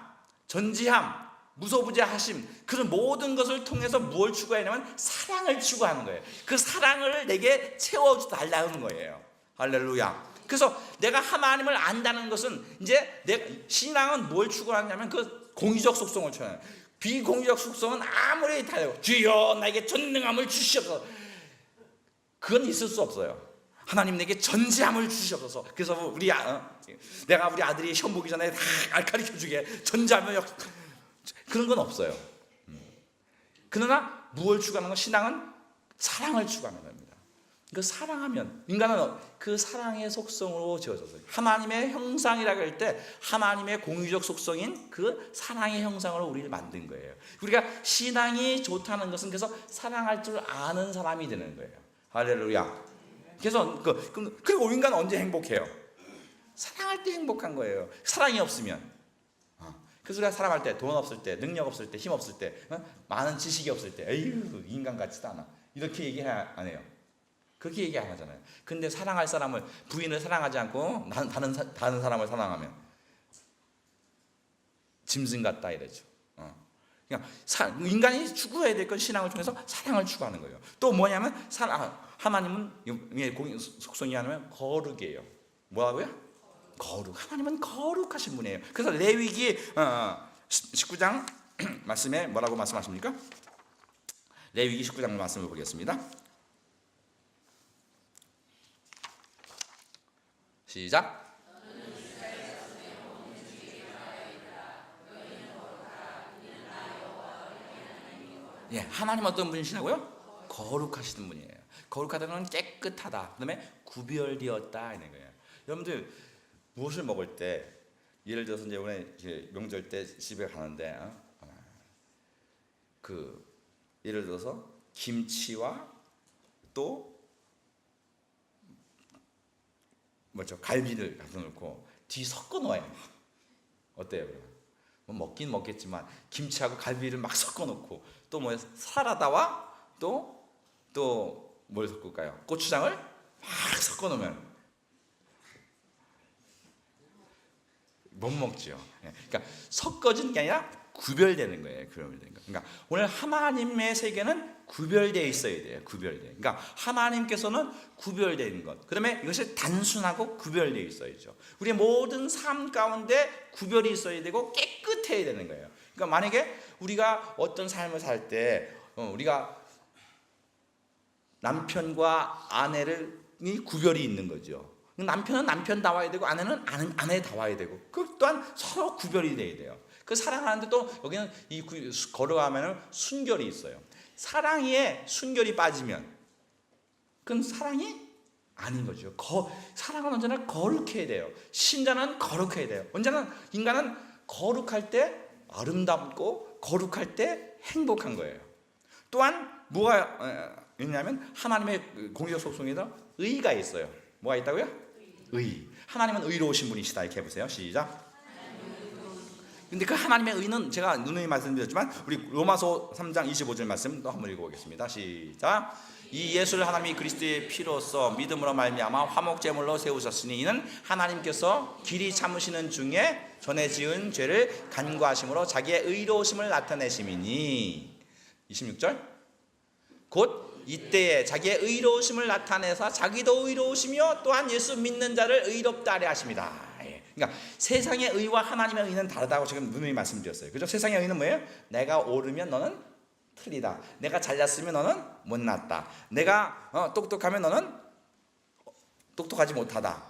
전지함, 무소부지하심, 그런 모든 것을 통해서 무엇을 추구해야 되냐면 사랑을 추구하는 거예요. 그 사랑을 내게 채워달라는 거예요. 할렐루야. 그래서 내가 하나님을 안다는 것은 이제 신앙은 뭘 추구하냐면 그 공의적 속성을 추구해요. 비공의적 속성은 아무리 달려고 주여 나에게 전능함을 주시옵소서, 그건 있을 수 없어요. 하나님 내게 전지함을 주시옵소서. 그래서 내가 우리 아들이 시험 보기 전에 다 가르쳐 주게 전지함을 그런 건 없어요. 그러나 무엇을 추구하는 건 신앙은 사랑을 추구하는 겁니다. 그 사랑하면 인간은 그 사랑의 속성으로 지어졌어요. 하나님의 형상이라고 할 때 하나님의 공유적 속성인 그 사랑의 형상으로 우리를 만든 거예요. 우리가 신앙이 좋다는 것은 그래서 사랑할 줄 아는 사람이 되는 거예요. 할렐루야. 그래서 그리고 인간은 언제 행복해요? 사랑할 때 행복한 거예요. 사랑이 없으면. 그래서 우리가 사랑할 때 돈 없을 때, 능력 없을 때, 힘 없을 때, 많은 지식이 없을 때, 에휴 인간 같지도 않아. 이렇게 얘기 안 해요. 그렇게 얘기 안 하잖아요. 근데 사랑할 사람을, 부인을 사랑하지 않고 다른 사람을 사랑하면 짐승 같다 이러죠. 그냥 인간이 추구해야 될 건 신앙을 통해서 사랑을 추구하는 거예요. 또 뭐냐면 하나님은 속성이 하나면 거룩이에요. 뭐라고요? 거룩. 하나님은 거룩하신 분이에요. 그래서 레위기 19장 말씀에 뭐라고 말씀하십니까? 레위기 19장 말씀을 보겠습니다. 시작. 예, 하나님 어떤 분이시라고요? 거룩하시는 분이에요. 거룩하다는 건 깨끗하다. 그다음에 구별되었다 이런 거예요. 여러분들 무엇을 먹을 때 예를 들어서 이제 오늘 명절 때 집에 가는데 예를 들어서 김치와 또 갈비를 갖다 놓고 뒤 섞어 놓아요. 어때요? 뭐 먹긴 먹겠지만 김치하고 갈비를 막 섞어 놓고 또 사라다와 또 뭘 섞을까요? 고추장을 막 섞어 놓으면 못 먹죠. 그러니까 섞어진 게 아니라 구별되는 거예요. 그러니까 오늘 하나님의 세계는 구별되어 있어야 돼요. 그러니까 하나님께서는 구별되는 것. 그다음에 이것이 단순하고 구별되어 있어야죠. 우리의 모든 삶 가운데 구별이 있어야 되고 깨끗해야 되는 거예요. 그러니까 만약에 우리가 어떤 삶을 살 때 우리가 남편과 아내를 구별이 있는 거죠. 남편은 남편다워야 되고 아내는 아내다워야 되고 그 또한 서로 구별이 돼야 돼요. 그 사랑하는데 또 여기는 걸어가면 순결이 있어요. 사랑에 순결이 빠지면 그건 사랑이 아닌 거죠. 사랑은 언제나 거룩해야 돼요. 신자는 거룩해야 돼요. 언제나 인간은 거룩할 때 아름답고 거룩할 때 행복한 거예요. 또한 뭐가 있냐면 하나님의 공의적 속성에서 의가 있어요. 뭐가 있다고요? 의. 하나님은 의로우신 분이시다. 이렇게 해보세요. 시작. 근데 그 하나님의 의는 제가 누누이 말씀드렸지만 우리 로마서 3장 25절 말씀 또 한번 읽어보겠습니다. 시작. 이 예수를 하나님이 그리스도의 피로써 믿음으로 말미암아 화목제물로 세우셨으니 이는 하나님께서 길이 참으시는 중에 전에 지은 죄를 간구하심으로 자기의 의로우심을 나타내심이니 26절 곧 이때에 자기의 의로우심을 나타내서 자기도 의로우시며 또한 예수 믿는 자를 의롭다 하려 하십니다. 그러니까 세상의 의와 하나님의 의는 다르다고 지금 누누이 말씀드렸어요. 그죠? 세상의 의는 뭐예요? 내가 옳으면 너는 틀리다. 내가 잘났으면 너는 못났다. 내가 똑똑하면 너는 똑똑하지 못하다.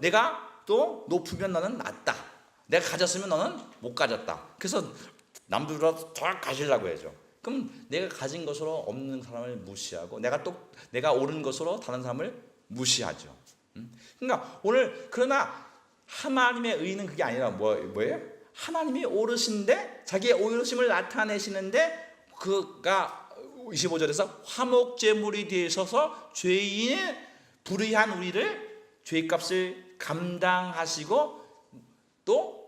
내가 또 높으면 너는 낮다. 내가 가졌으면 너는 못 가졌다. 그래서 남들보다 더 가지려고 해야죠. 그럼 내가 가진 것으로 없는 사람을 무시하고 내가 옳은 것으로 다른 사람을 무시하죠. 그러니까 오늘 그러나 하나님의 의는 그게 아니라 뭐예요? 하나님이 옳으신데 자기의 옳으심을 나타내시는데 그가 25절에서 화목제물이 되셔서 죄인의 불의한 우리를 죄값을 감당하시고 또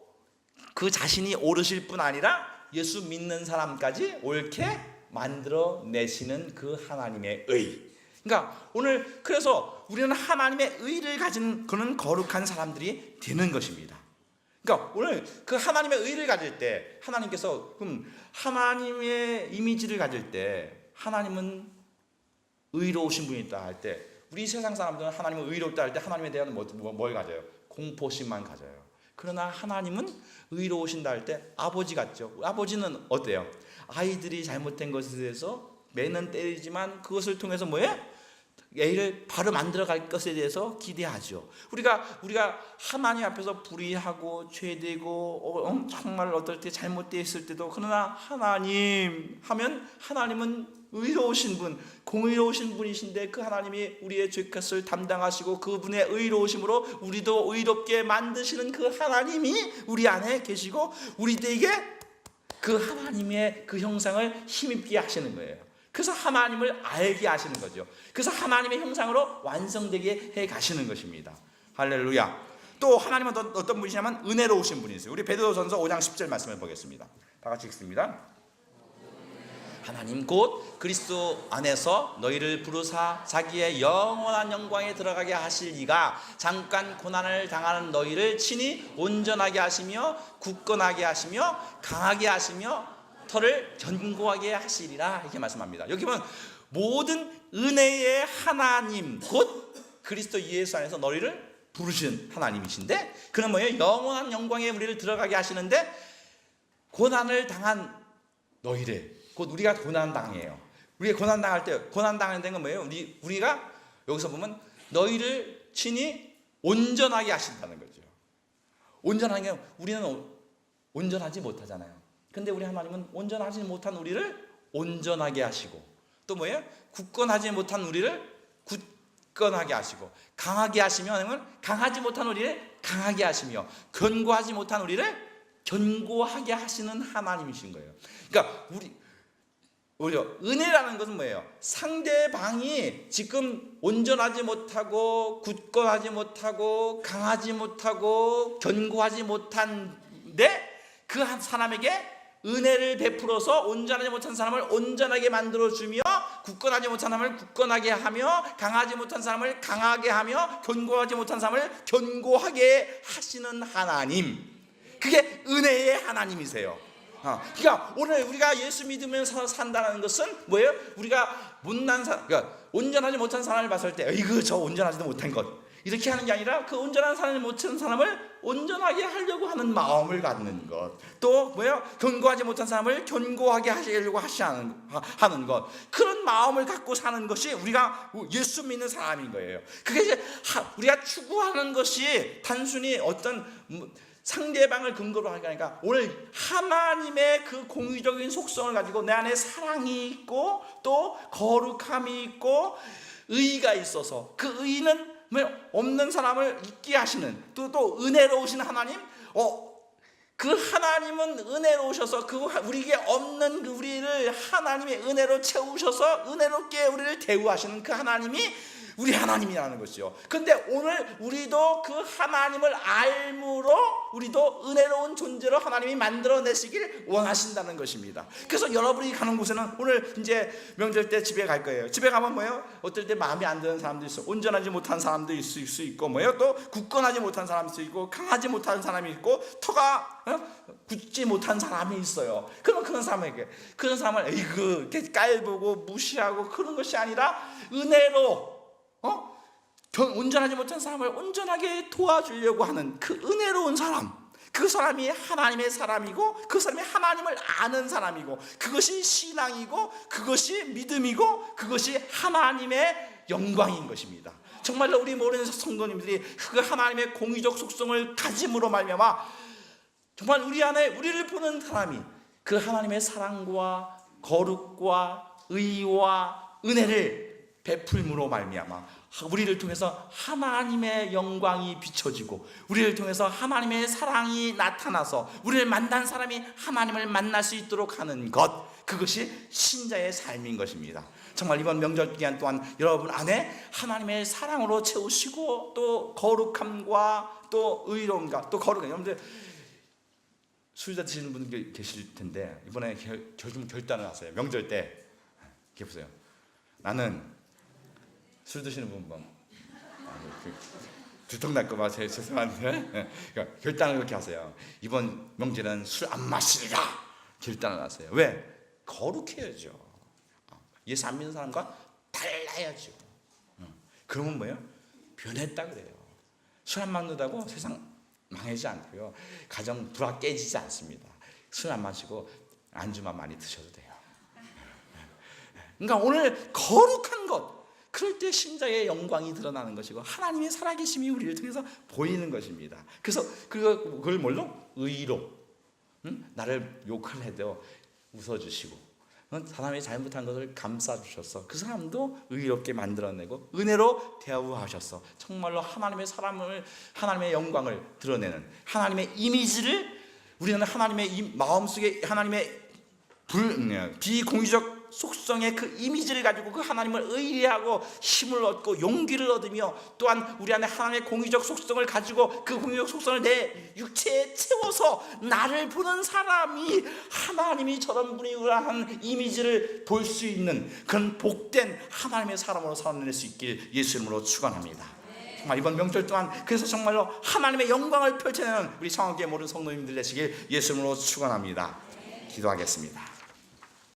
그 자신이 옳으실 뿐 아니라 예수 믿는 사람까지 옳게 만들어내시는 그 하나님의 의. 그러니까 오늘 그래서 우리는 하나님의 의를 가진 그런 거룩한 사람들이 되는 것입니다. 그러니까 오늘 그 하나님의 의를 가질 때 하나님께서 그럼 하나님의 이미지를 가질 때 하나님은 의로우신 분이다 할 때 우리 세상 사람들은 하나님은 의롭다 할 때 하나님에 대한 뭘 가져요? 공포심만 가져요. 그러나 하나님은 의로우신다 할 때 아버지 같죠. 아버지는 어때요? 아이들이 잘못된 것에 대해서 매는 때리지만 그것을 통해서 뭐예요? 애를 바로 만들어갈 것에 대해서 기대하죠. 우리가 하나님 앞에서 불의하고 죄되고 정말 어떨 때 잘못되어 있을 때도, 그러나 하나님 하면 하나님은 의로우신 분, 공의로우신 분이신데 그 하나님이 우리의 죄값을 담당하시고 그분의 의로우심으로 우리도 의롭게 만드시는 그 하나님이 우리 안에 계시고 우리에게 그 하나님의 그 형상을 힘입게 하시는 거예요. 그래서 하나님을 알게 하시는 거죠. 그래서 하나님의 형상으로 완성되게 해 가시는 것입니다. 할렐루야. 또 하나님은 어떤 분이시냐면 은혜로우신 분이세요. 우리 베드로전서 5장 10절 말씀을 보겠습니다. 다 같이 읽습니다. 하나님 곧 그리스도 안에서 너희를 부르사 자기의 영원한 영광에 들어가게 하실 이가 잠깐 고난을 당하는 너희를 친히 온전하게 하시며 굳건하게 하시며 강하게 하시며 터를 견고하게 하시리라, 이렇게 말씀합니다. 여기 보면 모든 은혜의 하나님 곧 그리스도 예수 안에서 너희를 부르신 하나님이신데, 그는 뭐예요? 영원한 영광에 우리를 들어가게 하시는데, 고난을 당한 너희를, 곧 우리가 고난 당해요. 우리가 고난 당할 때, 고난 당하는 데는 뭐예요? 우리가 여기서 보면 너희를 친히 온전하게 하신다는 거죠. 온전하게, 우리는 온전하지 못하잖아요. 근데 우리 하나님은 온전하지 못한 우리를 온전하게 하시고, 또 뭐예요? 굳건하지 못한 우리를 굳건하게 하시고, 강하게 하시면 강하지 못한 우리를 강하게 하시며, 견고하지 못한 우리를 견고하게 하시는 하나님이신 거예요. 그러니까 우리가 은혜라는 것은 뭐예요? 상대방이 지금 온전하지 못하고 굳건하지 못하고 강하지 못하고 견고하지 못한데 그 한 사람에게 은혜를 베풀어서 온전하지 못한 사람을 온전하게 만들어주며, 굳건하지 못한 사람을 굳건하게 하며, 강하지 못한 사람을 강하게 하며, 견고하지 못한 사람을 견고하게 하시는 하나님, 그게 은혜의 하나님이세요. 그러니까 오늘 우리가 예수 믿으면서 산다는 것은 뭐예요? 우리가 못난 사람, 그러니까 온전하지 못한 사람을 봤을 때 이거 저 온전하지도 못한 것, 이렇게 하는 게 아니라 그 온전한 사람이 못한 사람을 온전하게 하려고 하는 마음을 갖는 것, 또 뭐예요? 견고하지 못한 사람을 견고하게 하시려고 하는 것, 그런 마음을 갖고 사는 것이 우리가 예수 믿는 사람인 거예요. 그게 이제 우리가 추구하는 것이 단순히 어떤 상대방을 근거로 하는 게 아니라 오늘 하나님의 그 공의적인 속성을 가지고 내 안에 사랑이 있고 또 거룩함이 있고 의가 있어서, 그 의는 없는 사람을 있게 하시는 또 은혜로우신 하나님, 그 하나님은 은혜로우셔서 우리에게 없는 우리를 하나님의 은혜로 채우셔서 은혜롭게 우리를 대우하시는 그 하나님이 우리 하나님이라는 것이죠. 그런데 오늘 우리도 그 하나님을 알므로 우리도 은혜로운 존재로 하나님이 만들어내시길 원하신다는 것입니다. 그래서 여러분이 가는 곳에는, 오늘 이제 명절 때 집에 갈 거예요. 집에 가면 뭐예요? 어떨 때 마음에 안 드는 사람도 있어, 온전하지 못한 사람도 있을 수 있고, 뭐예요? 또 굳건하지 못한 사람도 있고, 강하지 못한 사람이 있고, 터가 굳지 못한 사람이 있어요. 그러면 그런 사람을 이렇게 깔보고 무시하고 그런 것이 아니라 은혜로 온전하지 못한 사람을 온전하게 도와주려고 하는 그 은혜로운 사람, 그 사람이 하나님의 사람이고, 그 사람이 하나님을 아는 사람이고, 그것이 신앙이고, 그것이 믿음이고, 그것이 하나님의 영광인 것입니다. 정말로 우리 모르는 성도님들이 그 하나님의 공의적 속성을 가짐으로 말미암아 정말 우리 안에 우리를 보는 사람이 그 하나님의 사랑과 거룩과 의와 은혜를 베풀므로 말미암아 우리를 통해서 하나님의 영광이 비춰지고, 우리를 통해서 하나님의 사랑이 나타나서 우리를 만난 사람이 하나님을 만날 수 있도록 하는 것, 그것이 신자의 삶인 것입니다. 정말 이번 명절 기간 동안 여러분 안에 하나님의 사랑으로 채우시고, 또 거룩함과 또 의로움과 또 거룩함, 여러분들 술 드시는 분들 계실 텐데 이번에 결단을 하세요. 명절 때 이렇게 보세요. 나는 술 드시는 분 두통날까 봐 죄송한데, 그러니까 결단을 그렇게 하세요. 이번 명절은 술 안 마시리라 결단을 하세요. 왜? 거룩해야죠. 예수 안 믿는 사람과 달라야죠. 그러면 뭐예요? 변했다 그래요. 술 안 먹는다고 세상 망하지 않고요, 가정 불화 깨지지 않습니다. 술 안 마시고 안주만 많이 드셔도 돼요. 그러니까 오늘 거룩한 것, 그럴 때 신자의 영광이 드러나는 것이고 하나님의 살아계심이 우리를 통해서 보이는 것입니다. 그래서 그걸 뭘로? 의로. 나를 욕을 해도 웃어주시고 사람이 잘못한 것을 감싸주셔서 그 사람도 의롭게 만들어내고 은혜로 대우하셔서 정말로 하나님의 영광을 드러내는 하나님의 이미지를 우리는 하나님의 마음속에 하나님의 비공유적 속성의 그 이미지를 가지고 그 하나님을 의뢰하고 힘을 얻고 용기를 얻으며 또한 우리 안에 하나님의 공유적 속성을 가지고 그 공유적 속성을 내 육체에 채워서 나를 보는 사람이 하나님이 저런 분이구나한 이미지를 볼 수 있는 그런 복된 하나님의 사람으로 살아낼 수 있길 예수 이름으로 축원합니다. 정말 이번 명절 동안 그래서 정말로 하나님의 영광을 펼쳐내는 우리 성악계 모든 성도님들 되시길 예수 이름으로 축원합니다. 기도하겠습니다.